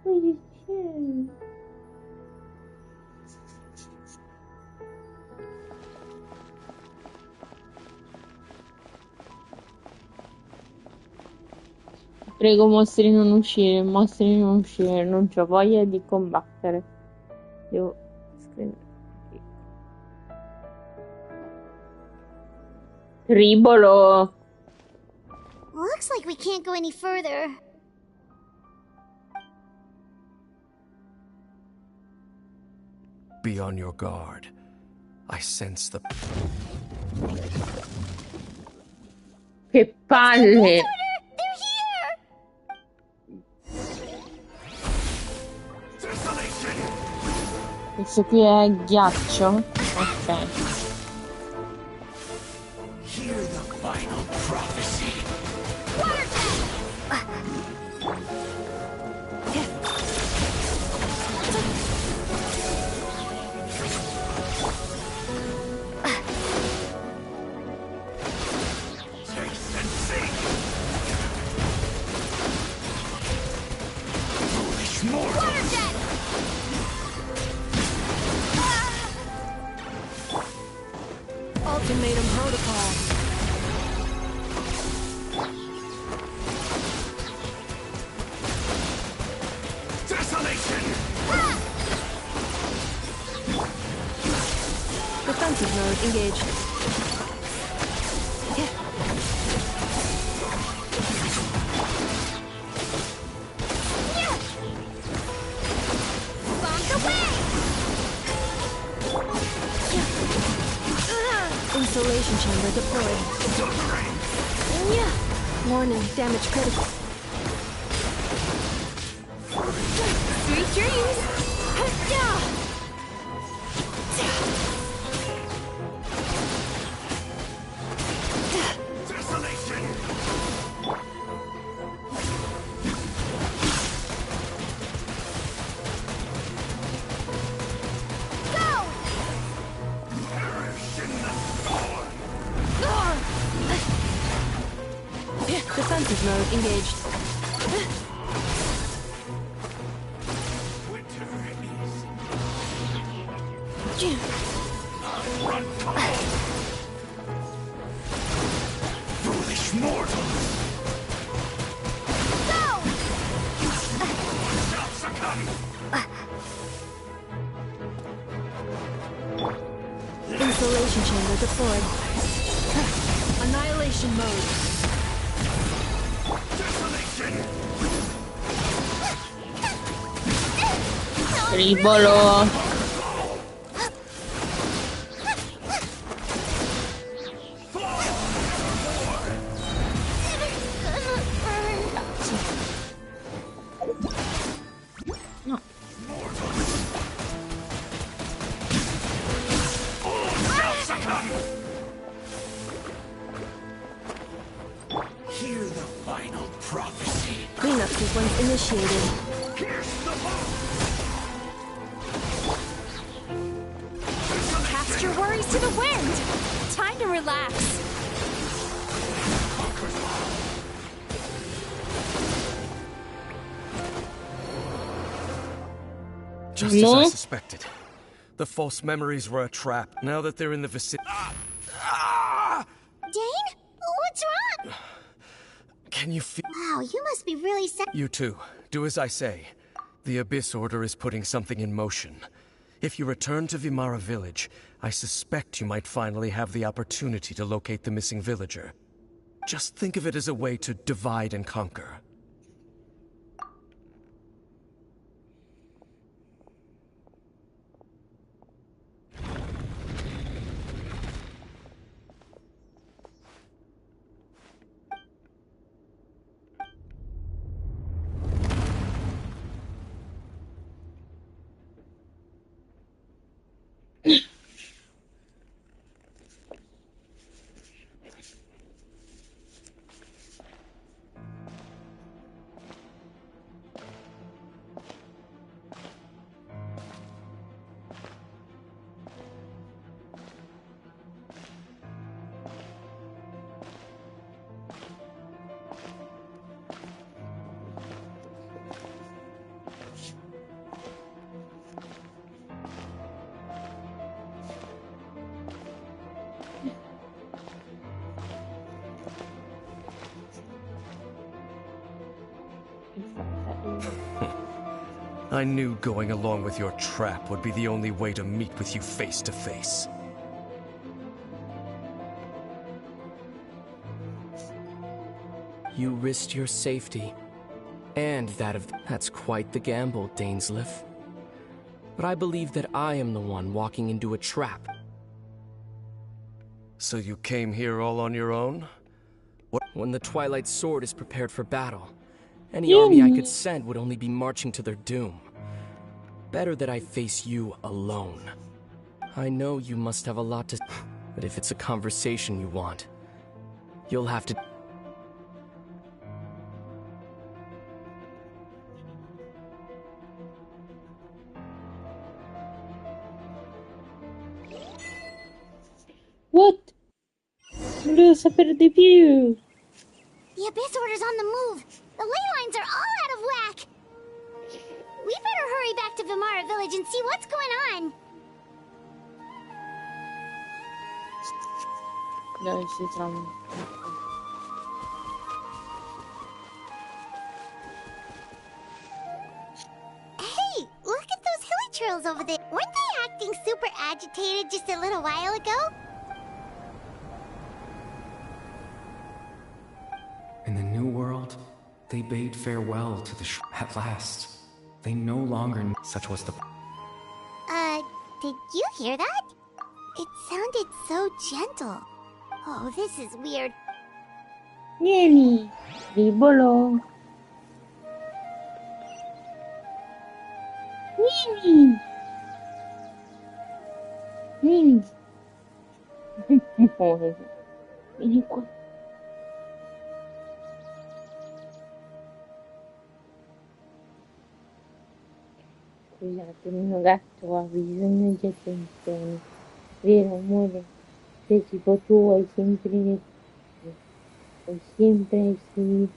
Cosa c'è? Prego, mostri non uscire, mostri non uscire, non c'ho voglia di combattere. Devo scrivere. Tribolo. Looks like we can't go any further. Be on your guard. I sense the... Che palle! They're here! Questo qui è ghiaccio? Ok. Hear the final prophecy. Taste and see. Foolish mortal. Ultimatum protocol. Desolation. Defensive mode engaged. Insulation chamber deployed. Warning, damage critical. Sweet dreams! Desolation. Perish in the storm. Defensive mode engaged. Winter is run cold. Foolish mortals. Shall succumb. Insulation chamber deployed. Annihilation mode. Desolation. Tribolo. No. Shall succumb. Hear the final prophecy. Cleanup sequence initiated. Pierce the bow. Cast your worries to the wind! Time to relax. Conquers all. Just as I No. suspected. The false memories were a trap. Now that they're in the vicinity... Dain? What's wrong? Can you feel... Wow, you must be really sad. You too. Do as I say. The Abyss Order is putting something in motion. If you return to Vimara Village, I suspect you might finally have the opportunity to locate the missing villager. Just think of it as a way to divide and conquer. I knew going along with your trap would be the only way to meet with you face to face. You risked your safety, and that of... That's quite the gamble, Dainsleif. But I believe that I am the one walking into a trap. So you came here all on your own? When the Twilight Sword is prepared for battle, any army I could send would only be marching to their doom. Better that I face you alone. I know you must have a lot to... But if it's a conversation you want, you'll have to... What? Volevo sapere di più. The Abyss Order's on the move. The ley lines are all out of whack. We better hurry back to Vimara Village and see what's going on. Dove si trova? Hey, look at those hilly trails over there. Weren't they acting super agitated just a little while ago? In the New World, they bade farewell to the at last. They no longer such was the... Did you hear that? It sounded so gentle. Oh, this is weird. Vieni, ribolo. Vieni. Vieni. Vieni qua. Scusate, il mio gatto ha bisogno di attenzione, vero amore? Se tipo tu vuoi sempre essere...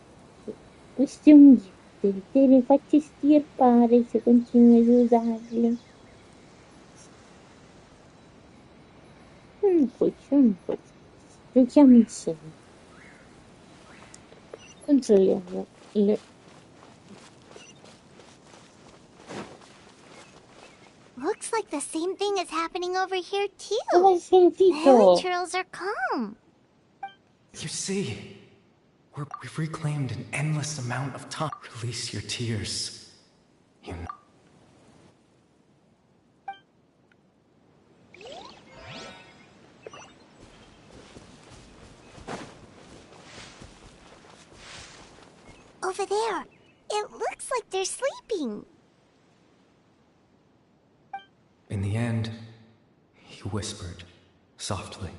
Questo è un ghifter, te le faccio stirpare se continui ad usarli. Non puoi. Giochiamo insieme. Controlliamo le... Looks like the same thing is happening over here too. Come hai sentito? The hilly trails are calm. You see, we've reclaimed an endless amount of time. Release your tears. You know. Over there. It looks like they're sleeping. In the end, he whispered, softly.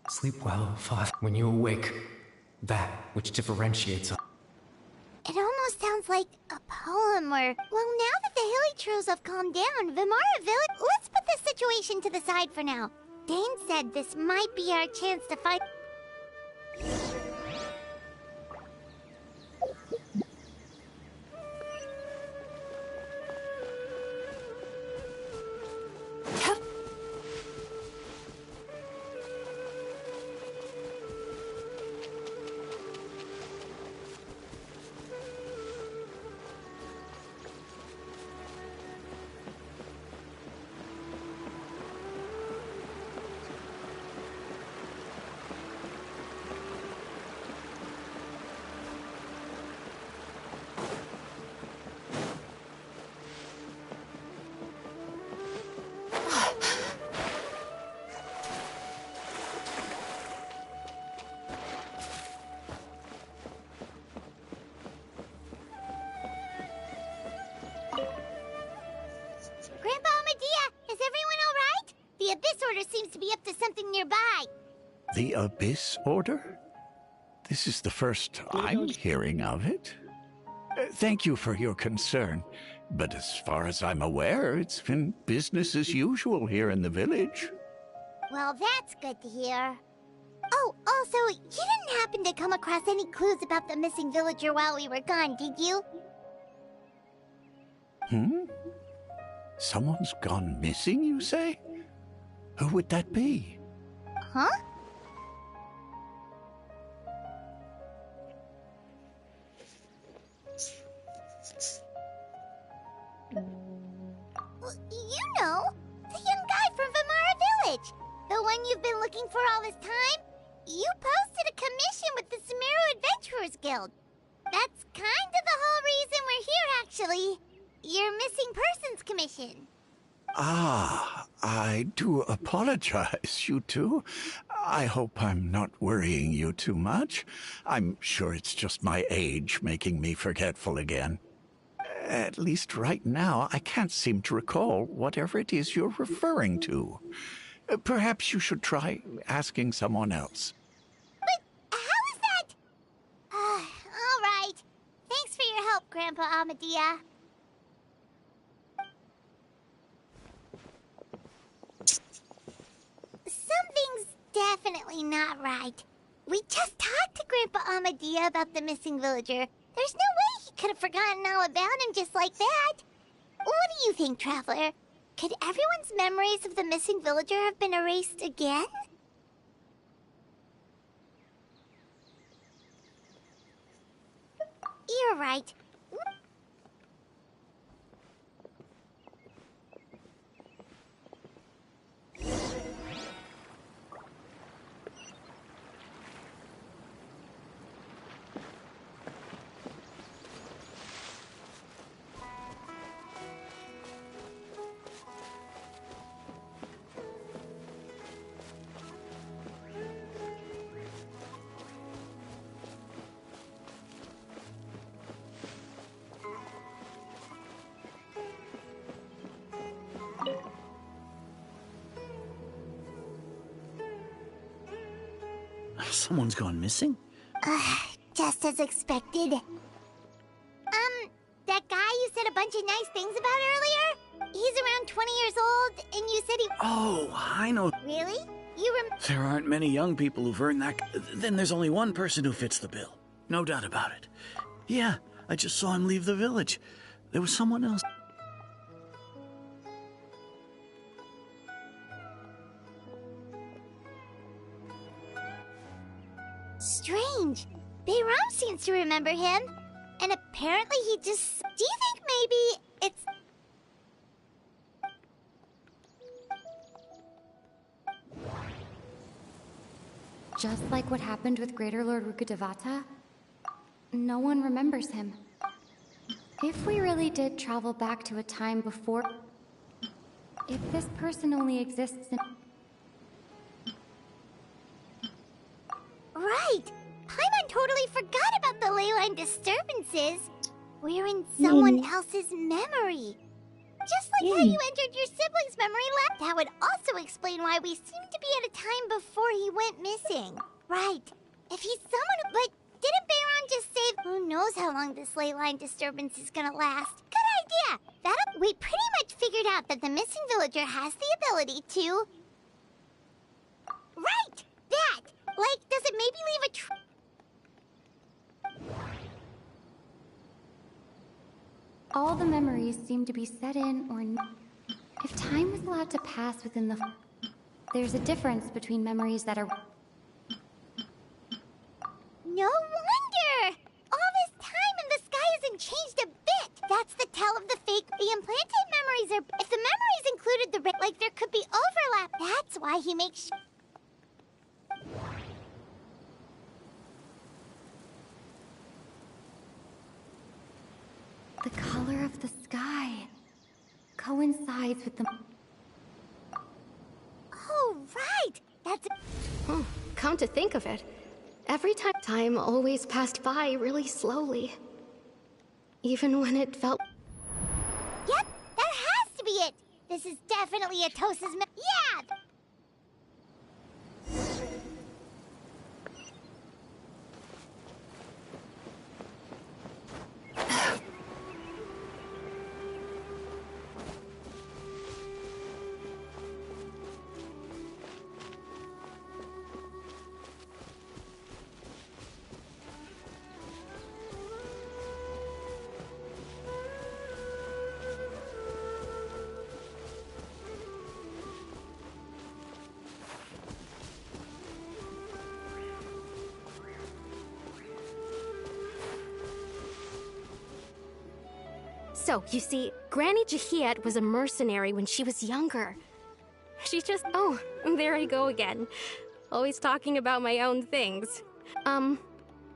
Sleep well, Father. When you awake, that which differentiates us. It almost sounds like a poem or... Well, now that the hilly trails have calmed down, Vimara Village... Let's put this situation to the side for now. Dain said this might be our chance to fight... The Abyss Order seems to be up to something nearby. The Abyss Order? This is the first I'm hearing of it. Thank you for your concern, but as far as I'm aware, it's been business as usual here in the village. Well, that's good to hear. Oh, also, you didn't happen to come across any clues about the missing villager while we were gone, did you? Someone's gone missing, you say? Who would that be? Huh? looking for all this time? You posted a commission with the Sumeru Adventurers Guild. That's kind of the whole reason we're here, actually. Your missing persons commission. Ah, I do apologize, you two. I hope I'm not worrying you too much. I'm sure it's just my age making me forgetful again. At least right now, I can't seem to recall whatever it is you're referring to. Perhaps you should try asking someone else. But how is that? All right. Thanks for your help, Grandpa Amadia. Something's definitely not right. We just talked to Grandpa Amadia about the missing villager. There's no way he could have forgotten all about him just like that. What do you think, Traveler? Could everyone's memories of the missing villager have been erased again? You're right. Someone's gone missing? Just as expected. That guy you said a bunch of nice things about earlier? He's around 20 years old, and you said he... Oh, I know. Really? You There aren't many young people who've earned that. Then there's only one person who fits the bill. No doubt about it. Yeah, I just saw him leave the village. There was someone else. Strange. Bayram seems to remember him. And apparently he just... Do you think maybe it's... Just like what happened with Greater Lord Rukkhadevata, no one remembers him. If we really did travel back to a time before... If this person only exists in... Right! Paimon totally forgot about the ley line disturbances. We're in someone else's memory. Just like how you entered your sibling's memory lab. That would also explain why we seem to be at a time before he went missing. Right. If he's someone... But didn't Bayron just say... Who knows how long this ley line disturbance is gonna last? Good idea! We pretty much figured out that the missing villager has the ability to... Right! That! Like, does it maybe leave a All the memories seem to be set in or... If time is allowed to pass within the... There's a difference between memories that are... No wonder! All this time and the sky hasn't changed a bit! That's the tell of the fake... The implanted memories are... If the memories included the... Like, there could be overlap. That's why he makes... The color of the sky coincides with the... Oh, right! That's... Come to think of it, every time always passed by really slowly. Even when it felt... Yep, that has to be it! This is definitely Atos's Yeah! So, you see, Granny Jahiat was a mercenary when she was younger. She just... Oh, there I go again. Always talking about my own things.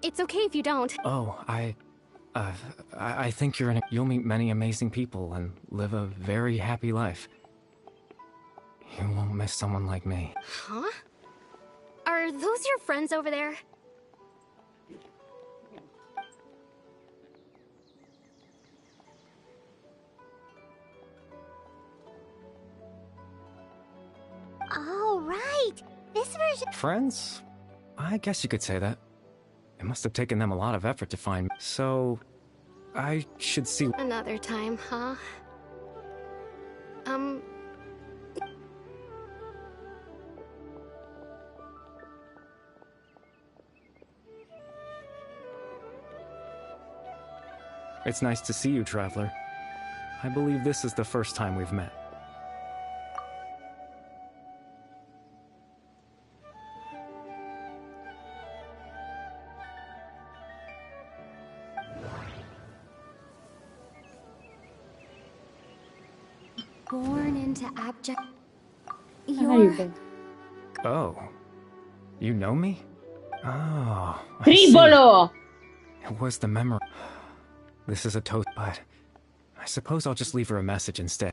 It's okay if you don't. Oh, I think you'll meet many amazing people and live a very happy life. You won't miss someone like me. Huh? Are those your friends over there? Oh, right. This version... Friends? I guess you could say that. It must have taken them a lot of effort to find me. So, I should see... Another time, huh? It's nice to see you, Traveler. I believe this is the first time we've met. Born into abject... Oh. You know me? Oh, Tribolo! It was the memory. This is a toast, but I suppose I'll just leave her a message instead.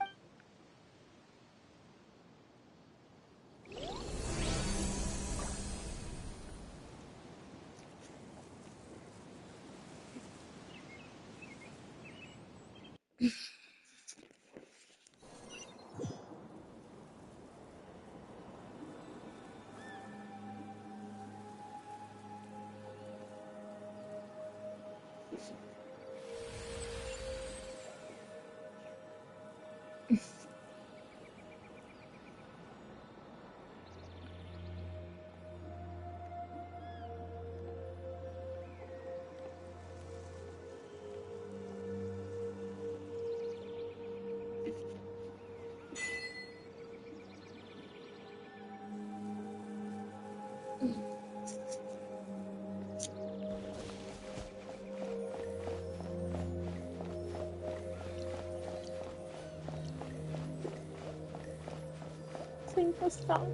Sei impostato.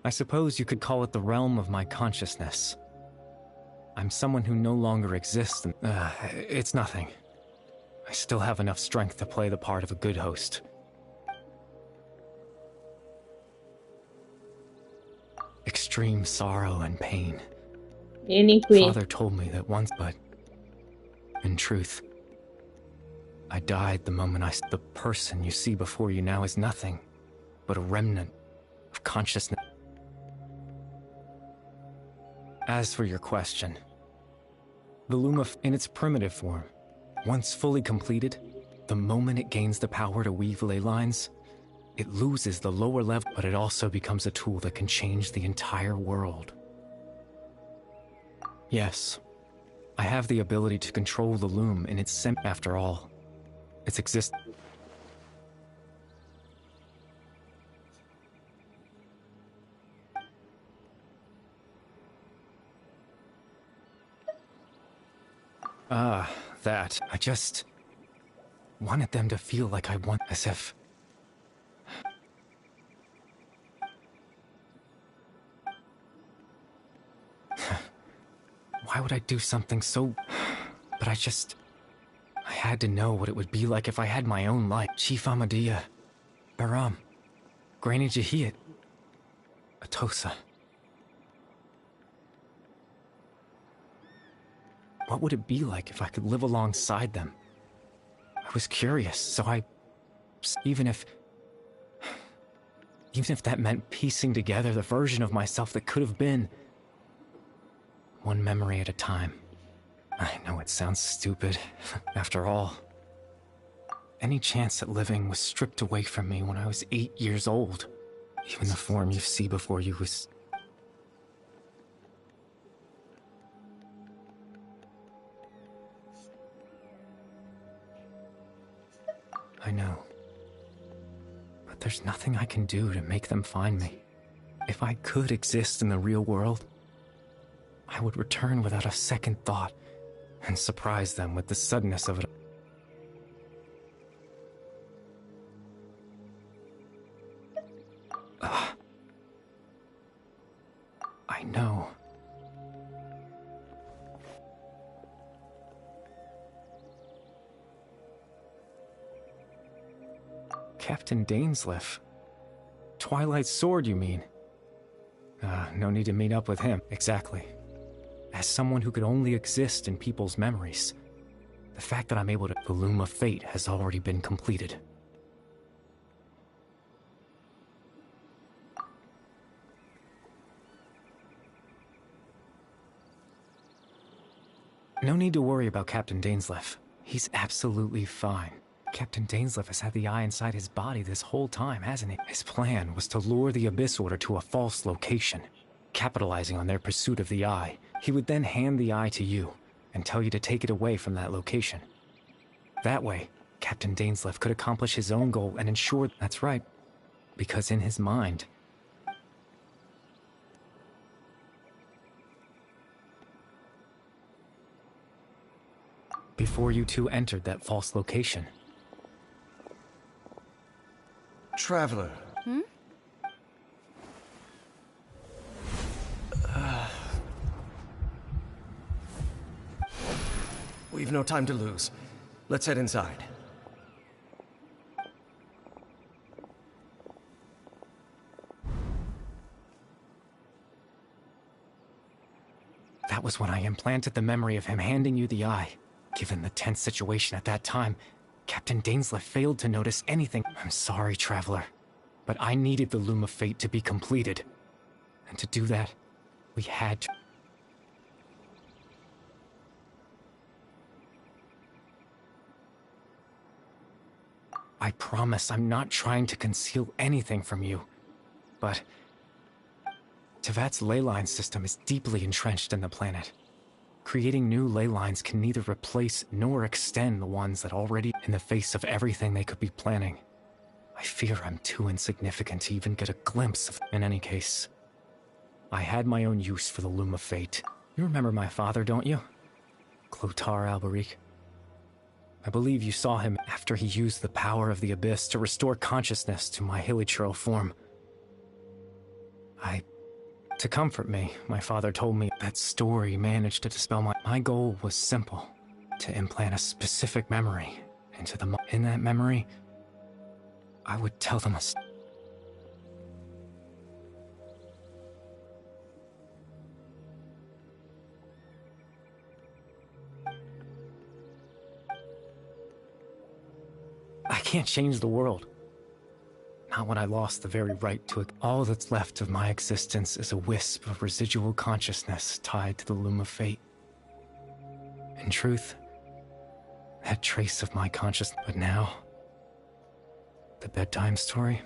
I suppose you could call it the realm of my consciousness. I'm someone who no longer exists and... it's nothing. I still have enough strength to play the part of a good host. Extreme sorrow and pain. Vieni qui. Father told me that once, but... in truth, I died the moment the person you see before you now is nothing but a remnant of consciousness. As for your question, the Luma in its primitive form, once fully completed, the moment it gains the power to weave ley lines, it loses the lower level, but it also becomes a tool that can change the entire world. Yes, I have the ability to control the loom in its after all, its existence. That. I just wanted them to feel like I want, as if... Why would I do something so... But I had to know what it would be like if I had my own life. Chief Ahmadiyya, Baram, Granny Jahiyat, Atosa. What would it be like if I could live alongside them? I was curious, so even if that meant piecing together the version of myself that could have been, one memory at a time. I know it sounds stupid. After all, any chance at living was stripped away from me when I was 8 years old. Even the form you see before you was... I know. But there's nothing I can do to make them find me. If I could exist in the real world, I would return without a second thought and surprise them with the suddenness of it. I know. Captain Dainsleif. Twilight Sword, you mean? No need to meet up with him. Exactly. As someone who could only exist in people's memories, the fact that I'm able to... The Loom of Fate has already been completed. No need to worry about Captain Dainsleif. He's absolutely fine. Captain Dainsleif has had the eye inside his body this whole time, hasn't he? His plan was to lure the Abyss Order to a false location. Capitalizing on their pursuit of the eye, he would then hand the eye to you and tell you to take it away from that location. That way, Captain Dainsleif could accomplish his own goal and ensure that's right. Because in his mind, before you two entered that false location. Traveler. Hmm? We've no time to lose. Let's head inside. That was when I implanted the memory of him handing you the eye. Given the tense situation at that time, Captain Dainsleif failed to notice anything. I'm sorry, Traveler, but I needed the Loom of Fate to be completed. And to do that, we had to... I promise I'm not trying to conceal anything from you, but... Tevat's ley line system is deeply entrenched in the planet. Creating new ley lines can neither replace nor extend the ones that already, in the face of everything they could be planning. I fear I'm too insignificant to even get a glimpse of... In any case, I had my own use for the Loom of Fate. You remember my father, don't you? Clotar Alberic. I believe you saw him after he used the power of the Abyss to restore consciousness to my hilichurl form. To comfort me, my father told me that story managed to dispel my goal was simple. To implant a specific memory into the... In that memory, I would tell them a... I can't change the world. Not when I lost the very right to it. All that's left of my existence is a wisp of residual consciousness tied to the Loom of Fate. In truth, that trace of my consciousness... But now, the bedtime story...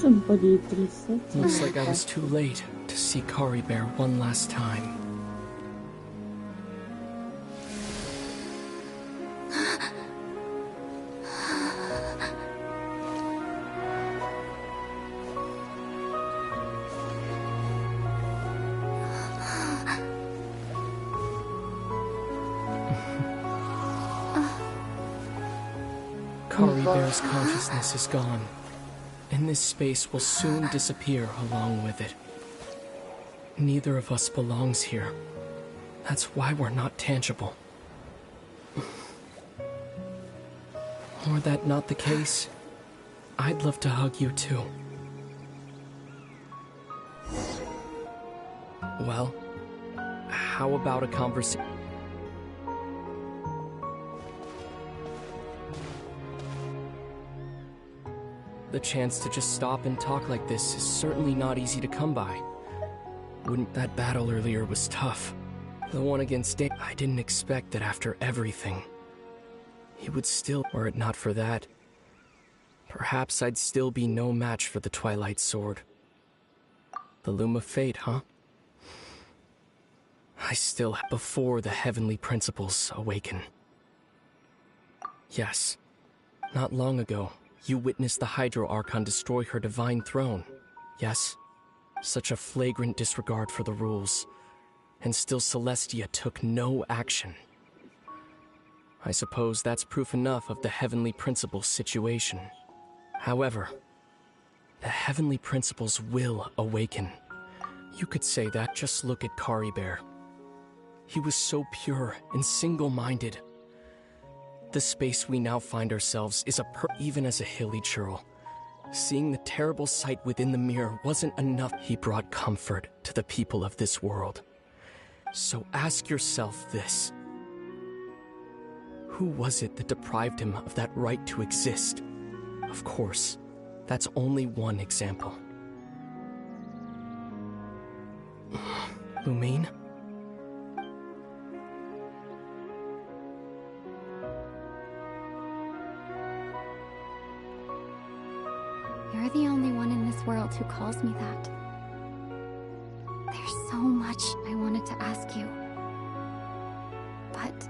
Un po' di tristezza. Looks like I was too late to see Khaenri'ah one last time. Khaenri'ah's consciousness is gone. And this space will soon disappear along with it. Neither of us belongs here. That's why we're not tangible. Were that not the case, I'd love to hug you too. Well, how about a conversation? The chance to just stop and talk like this is certainly not easy to come by. That battle earlier was tough. The one against Dain, I didn't expect that after everything, he would still, were it not for that, perhaps I'd still be no match for the Twilight Sword. The Loom of Fate, huh? I still, before the heavenly principles awaken. Yes, not long ago, you witnessed the Hydro Archon destroy her divine throne. Yes? Such a flagrant disregard for the rules, and still Celestia took no action. I suppose that's proof enough of the heavenly principles situation. However, the heavenly principles will awaken. You could say that. Just look at Khaenri'ah. He was so pure and single-minded. The space we now find ourselves is even as a hilly churl. Seeing the terrible sight within the mirror wasn't enough. He brought comfort to the people of this world. So ask yourself this. Who was it that deprived him of that right to exist? Of course, that's only one example. Lumine? You're the only one in this world who calls me that. There's so much I wanted to ask you. But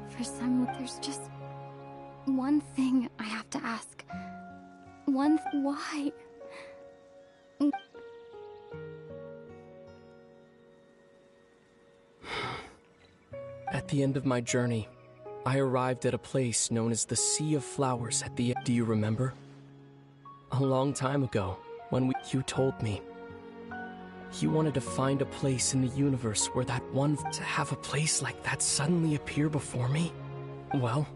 for there's just one thing I have to ask. Why? At the end of my journey, I arrived at a place known as the Sea of Flowers at the end. Do you remember? A long time ago, when you told me you wanted to find a place in the universe where to have a place like that suddenly appear before me? Well,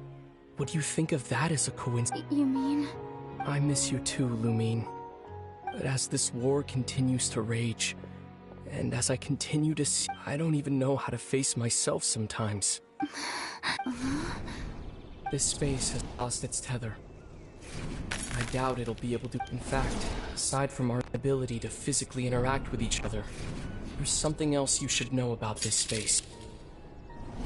would you think of that as a coincidence? You mean? I miss you too, Lumine. But as this war continues to rage, and as I continue to see, I don't even know how to face myself sometimes. This space has lost its tether. I doubt it'll be able to. In fact, aside from our ability to physically interact with each other, there's something else you should know about this space.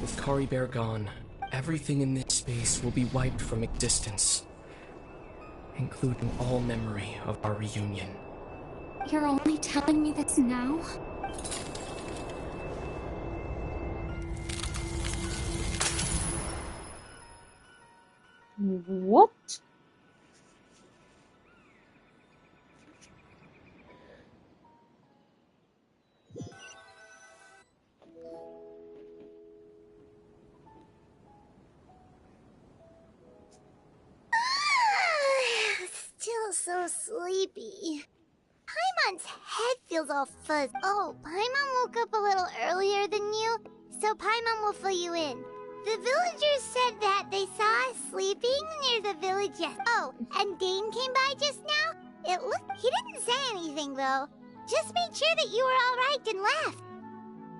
With Khaenri'ah gone, everything in this space will be wiped from existence, including all memory of our reunion. You're only telling me this now? What? Still so sleepy. Paimon's head feels all fuzzy. Oh, Paimon woke up a little earlier than you, so Paimon will fill you in. The villagers said that they saw us sleeping near the village Oh, and Dain came by just now? He didn't say anything, though. Just made sure that you were all right and left.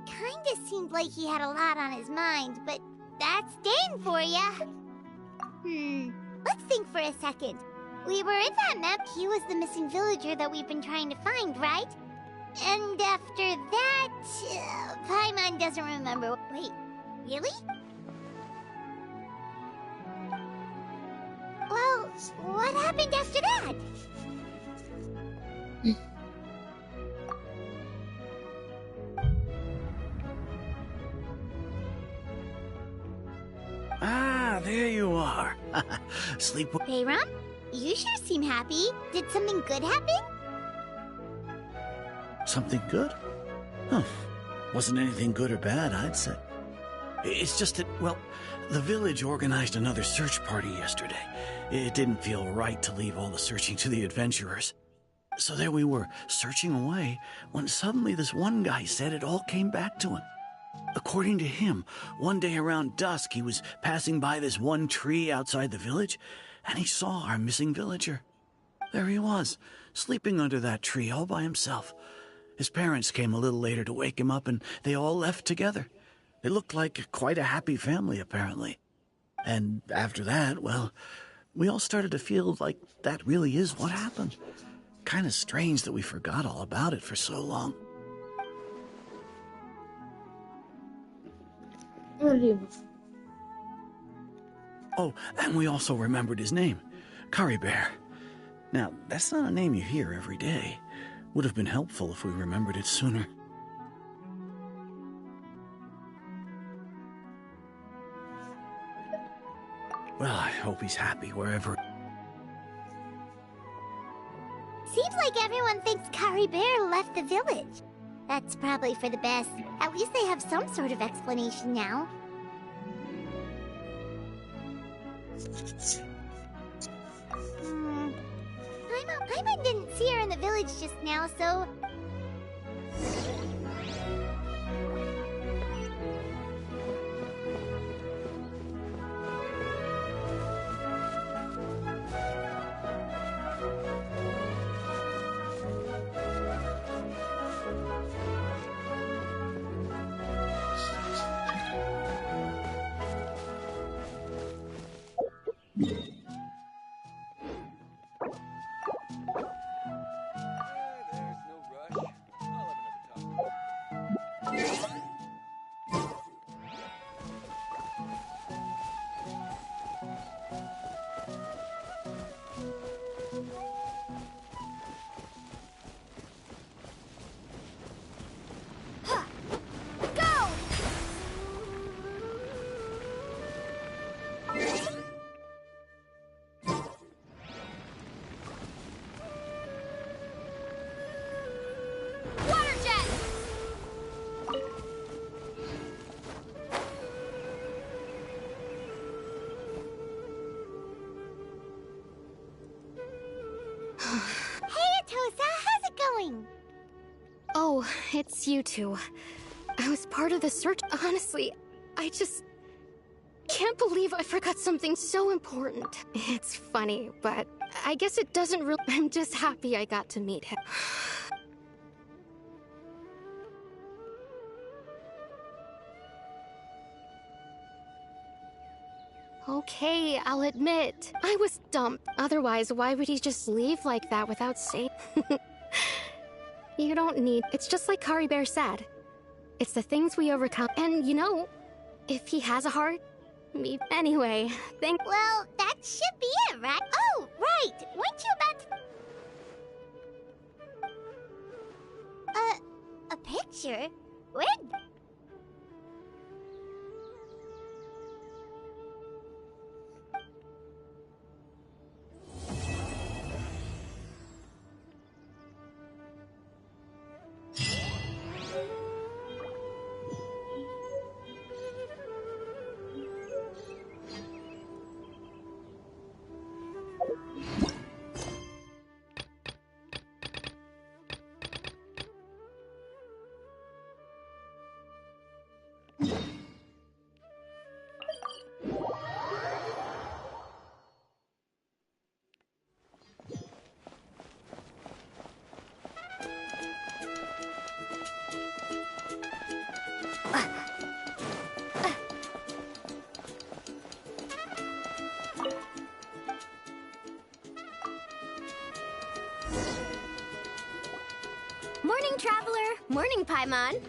Kinda seemed like he had a lot on his mind, but that's Dain for ya. Let's think for a second. We were in that map. He was the missing villager that we've been trying to find, right? And after that, Paimon doesn't remember. Wait, really? Well, what happened after that? Ah, there you are. Sleep. Hey, Ron? You sure seem happy. Did something good happen? Something good? Huh. Wasn't anything good or bad, I'd say. It's just that, well, the village organized another search party yesterday. It didn't feel right to leave all the searching to the adventurers. So there we were, searching away, when suddenly this one guy said it all came back to him. According to him, one day around dusk, he was passing by this one tree outside the village, and he saw our missing villager. There he was, sleeping under that tree all by himself. His parents came a little later to wake him up, and they all left together. They looked like quite a happy family, apparently. And after that, well, we all started to feel like that really is what happened. Kind of strange that we forgot all about it for so long. Oh, and we also remembered his name, Curry Bear. Now, that's not a name you hear every day. Would have been helpful if we remembered it sooner. Well, I hope he's happy wherever... Seems like everyone thinks Curry Bear left the village. That's probably for the best. At least they have some sort of explanation now. Paimon didn't see her in the village just now, so... Oh, it's you two. I was part of the search. Honestly, I just can't believe I forgot something so important. It's funny, but I guess it doesn't really... I'm just happy I got to meet him. Okay, I'll admit, I was dumped. Otherwise, why would he just leave like that without saying... You don't need... It's just like Curry Bear said. It's the things we overcome. And, you know, if he has a heart, me... Anyway, Well, that should be it, right? Oh, right! Weren't you about to... a picture? Where... Morning, Traveler! Morning, Paimon!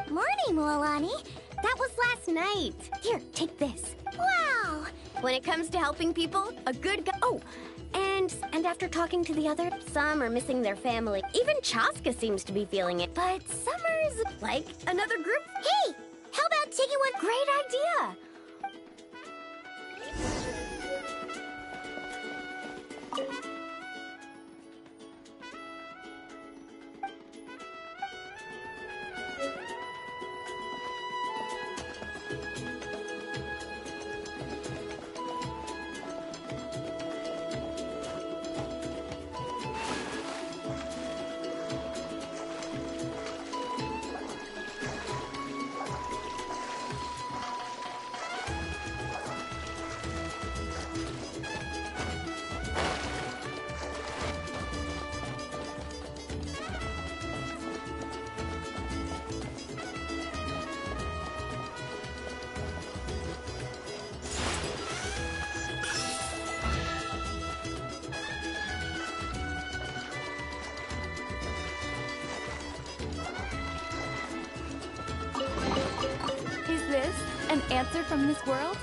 Morning, Mualani! That was last night! Here, take this. Wow! When it comes to helping people, a good guy... Oh, and after talking to the others, some are missing their family. Even Chaska seems to be feeling it. But Summer's like another group. Hey! How about taking one... Great idea! An answer from this world?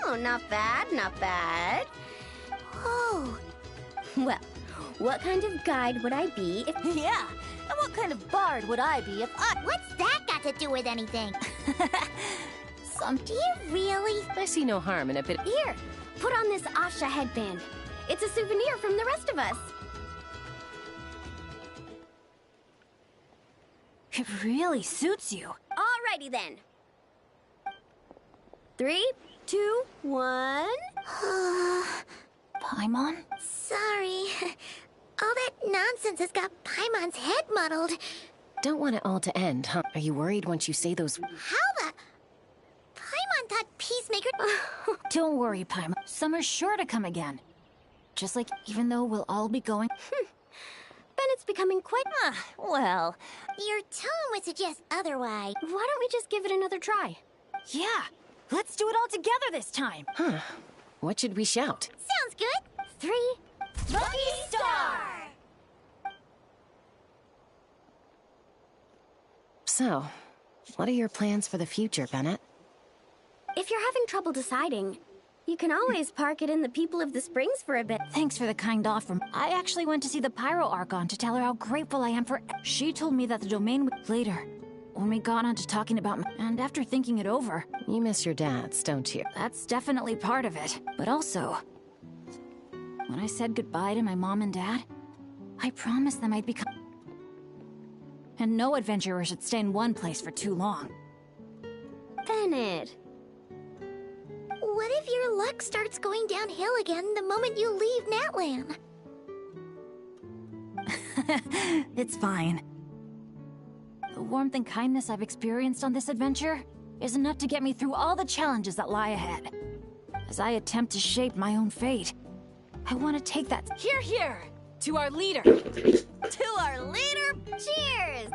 Oh, not bad, not bad. Oh. Well, what kind of guide would I be if... Yeah, and what kind of bard would I be if I... What's that got to do with anything? Do you really? I see no harm in a bit. Here, put on this Asha headband. It's a souvenir from the rest of us. It really suits you. Alrighty then. 3, 2, 1... Paimon? Sorry. All that nonsense has got Paimon's head muddled. Don't want it all to end, huh? Are you worried once you say those... How the... Paimon thought Peacemaker... Don't worry, Paimon. Summer's sure to come again. Just like, even though we'll all be going... Bennett's becoming quite... well... Your tone would suggest otherwise. Why don't we just give it another try? Yeah, let's do it all together this time. Huh. What should we shout? Sounds good. 3... Lucky Star! So, what are your plans for the future, Bennett? If you're having trouble deciding, you can always park it in the People of the Springs for a bit. Thanks for the kind offer. I actually went to see the Pyro Archon to tell her how grateful I am for... She told me that the domain would... Later, when we got on to talking about... And after thinking it over... You miss your dads, don't you? That's definitely part of it. But also... When I said goodbye to my mom and dad, I promised them I'd become... And no adventurer should stay in one place for too long. Bennett... What if your luck starts going downhill again the moment you leave Natlan? It's fine. The warmth and kindness I've experienced on this adventure is enough to get me through all the challenges that lie ahead. As I attempt to shape my own fate, I want to take that... Hear, hear! To our leader! To our leader! Cheers!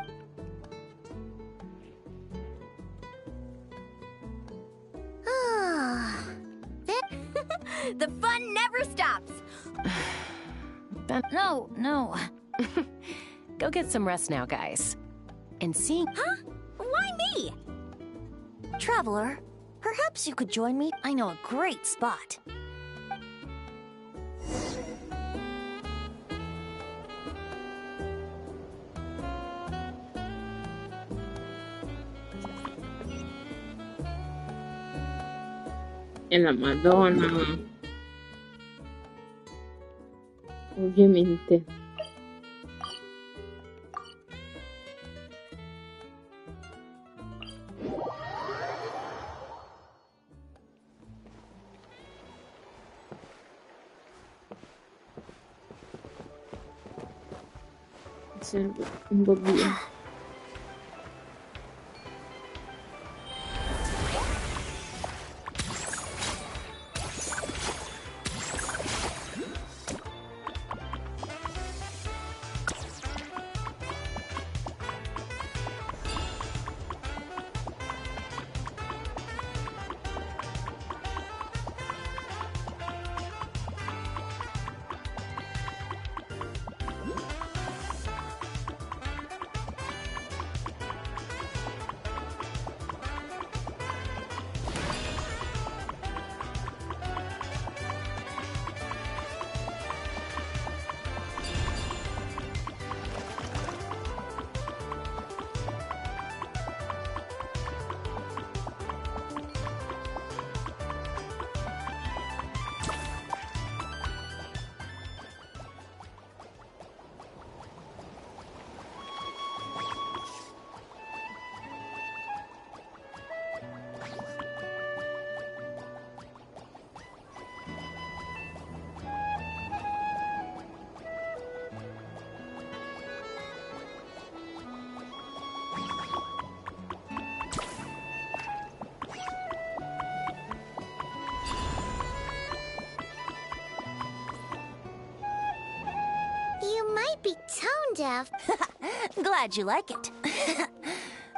The fun never stops! No. Go get some rest now, guys. And see... Huh? Why me? Traveler, perhaps you could join me? I know a great spot. E la Madonna. Ovviamente. Serve un po' via. You might be tone deaf. Glad you like it.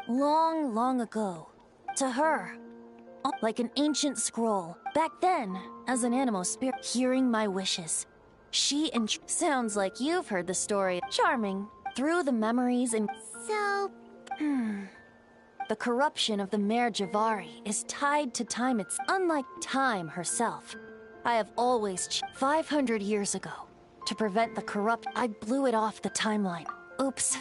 Long, long ago, to her, like an ancient scroll, back then, as an animal spirit, hearing my wishes. She and sounds like you've heard the story. Charming, through the memories and... So... The corruption of the Mare Javari is tied to time. It's unlike time herself. I have always 500 years ago. To prevent the corrupt, I blew it off the timeline. Oops.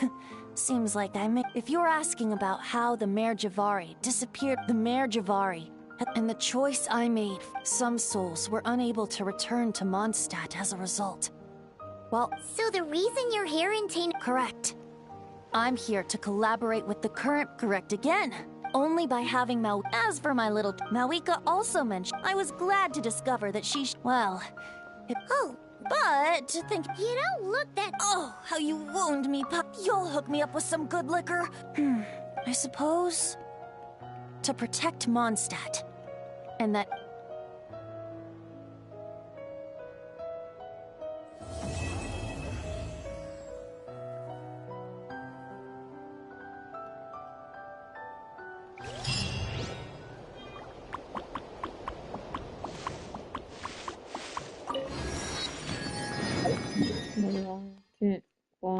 Seems like if you're asking about how the Mare Javari disappeared, the Mare Javari, and the choice I made, some souls were unable to return to Mondstadt as a result. Well, so the reason you're here in Tain... Correct. I'm here to collaborate with the current... Correct again. Only by having As for my little... Mawika also mentioned... I was glad to discover that she... Well... Oh, but to think... You don't look that... Oh, how you wound me, pup. You'll hook me up with some good liquor. I suppose... To protect Mondstadt. And that... Che qua.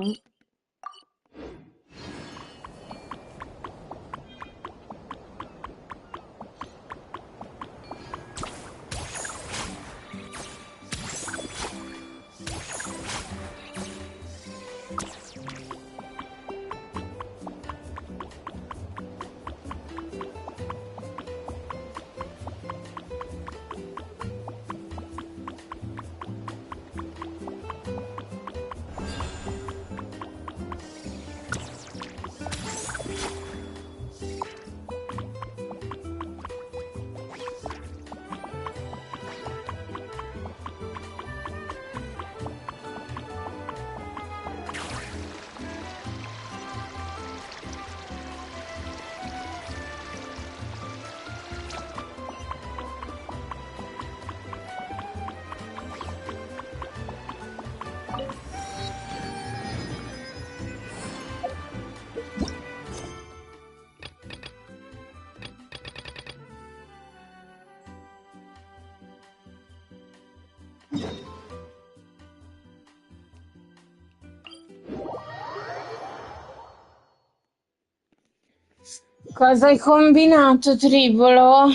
Cosa hai combinato, Tribolo?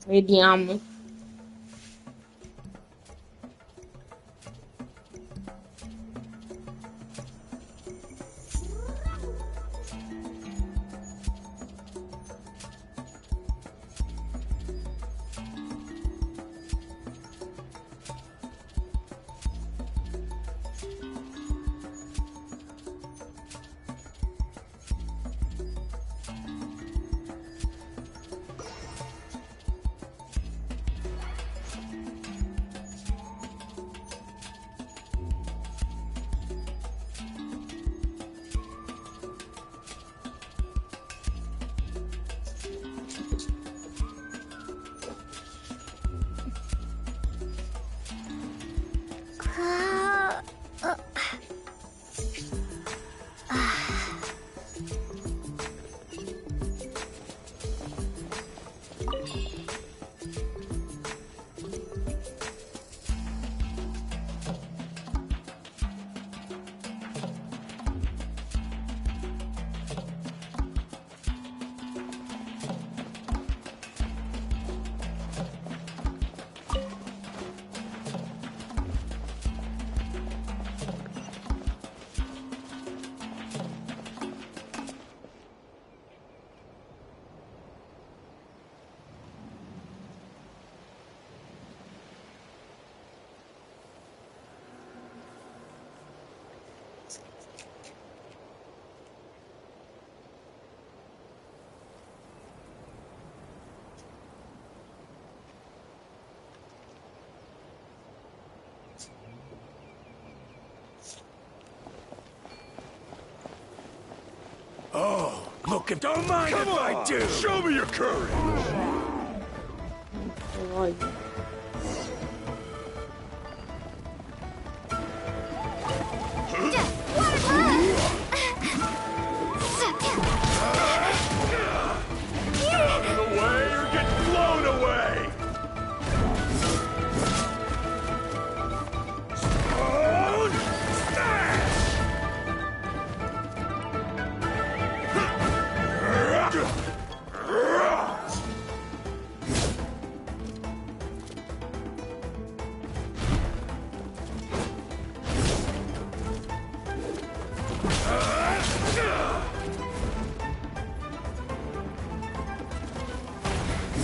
Vediamo. Oh, look at... Don't mind if I do! Show me your courage!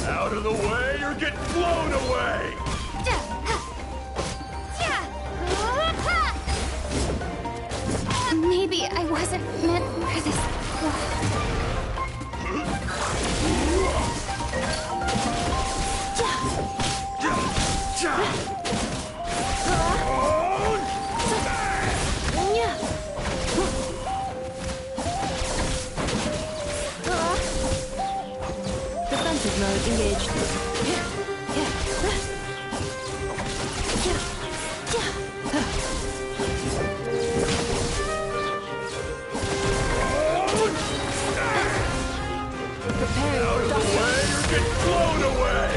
Out of the way or get blown away! Maybe I wasn't meant for this. Defensive mode engaged. Out of the way or get blown away!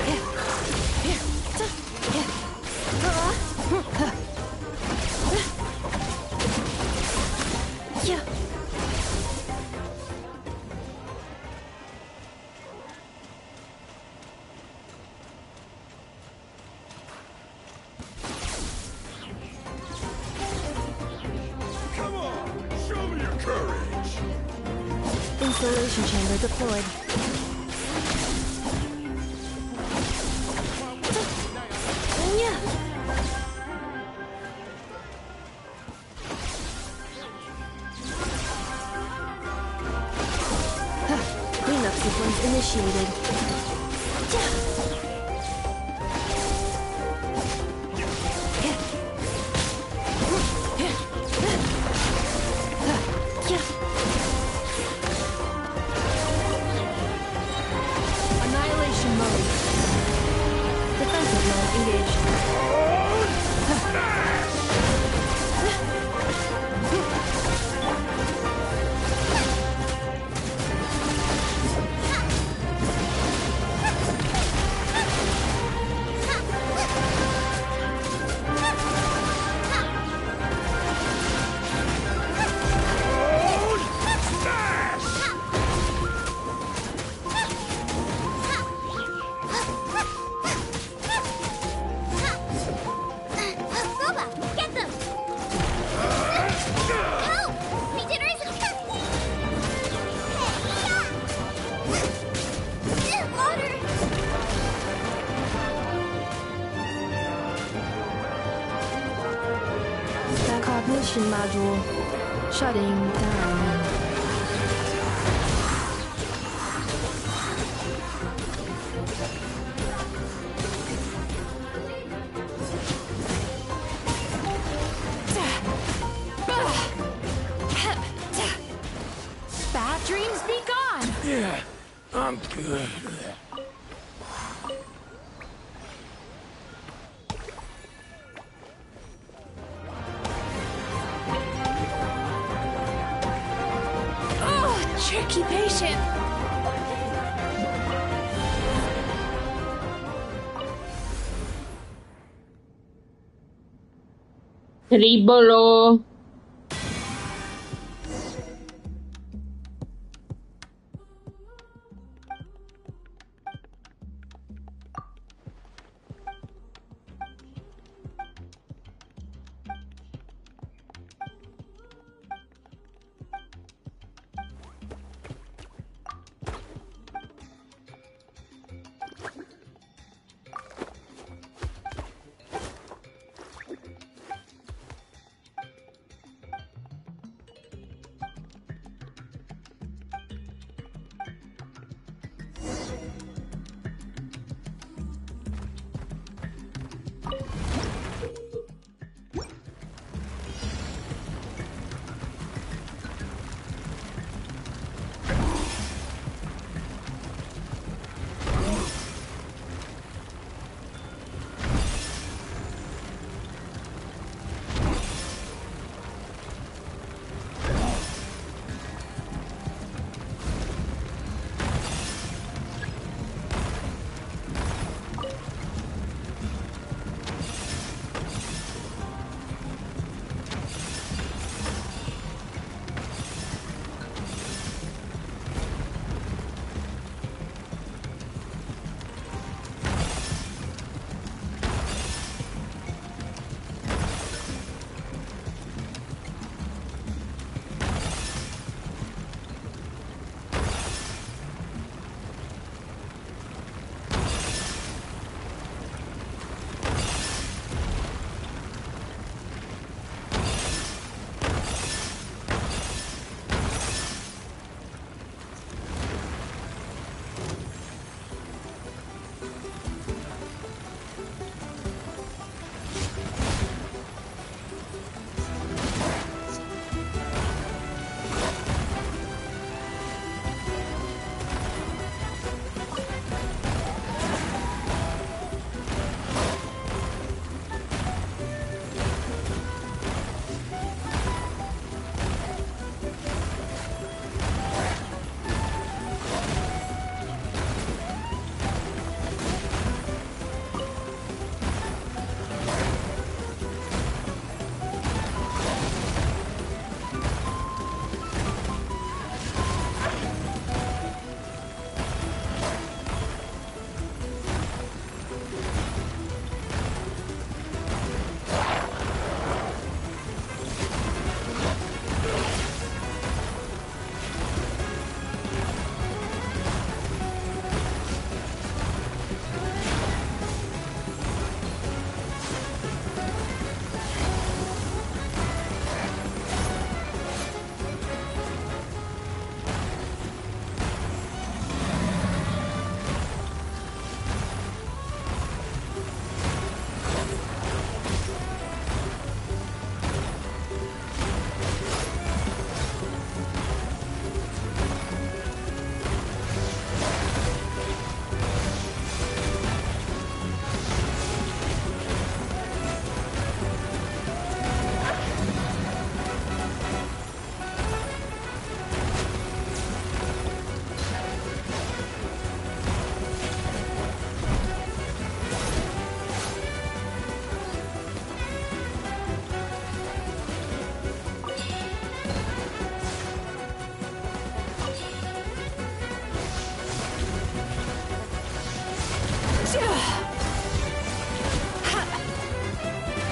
Come on, show me your courage! Installation chamber deployed. Cleanup sequence initiated. Annihilation mode. Defensive mode engaged. Cognition module shutting down. Bad dreams be gone! Yeah, I'm good. Tricky patient! Tribolo.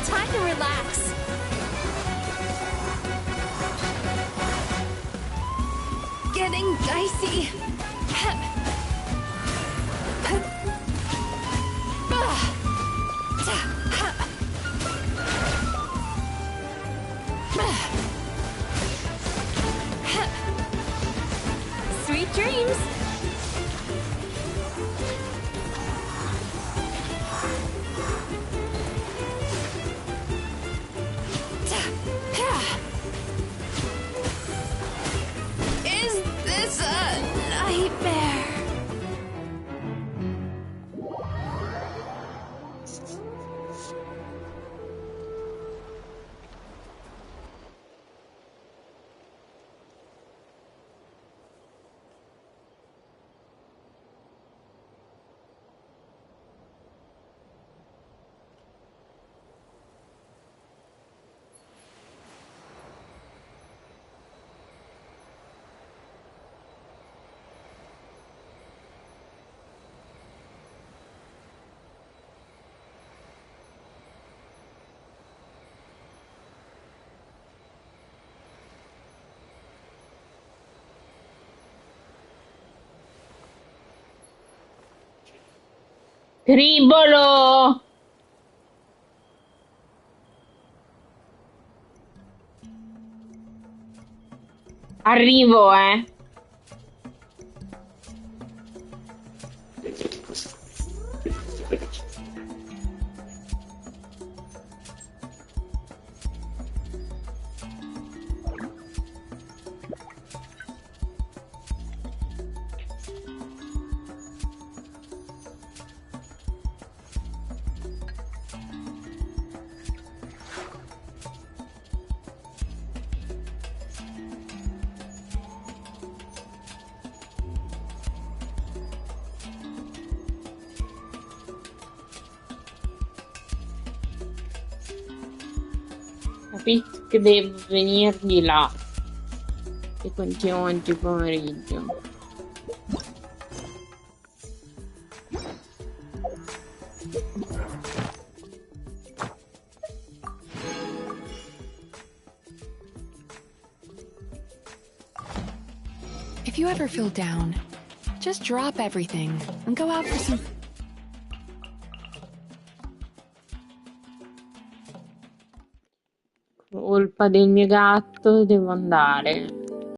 Time to relax. Getting dicey. Sweet dreams. Is this a nightmare? Tribolo! Arrivo, eh. Capisco che devo venire di là e continuo oggi pomeriggio. If you ever feel down, just drop everything and go out for some... Colpa del mio gatto, devo andare.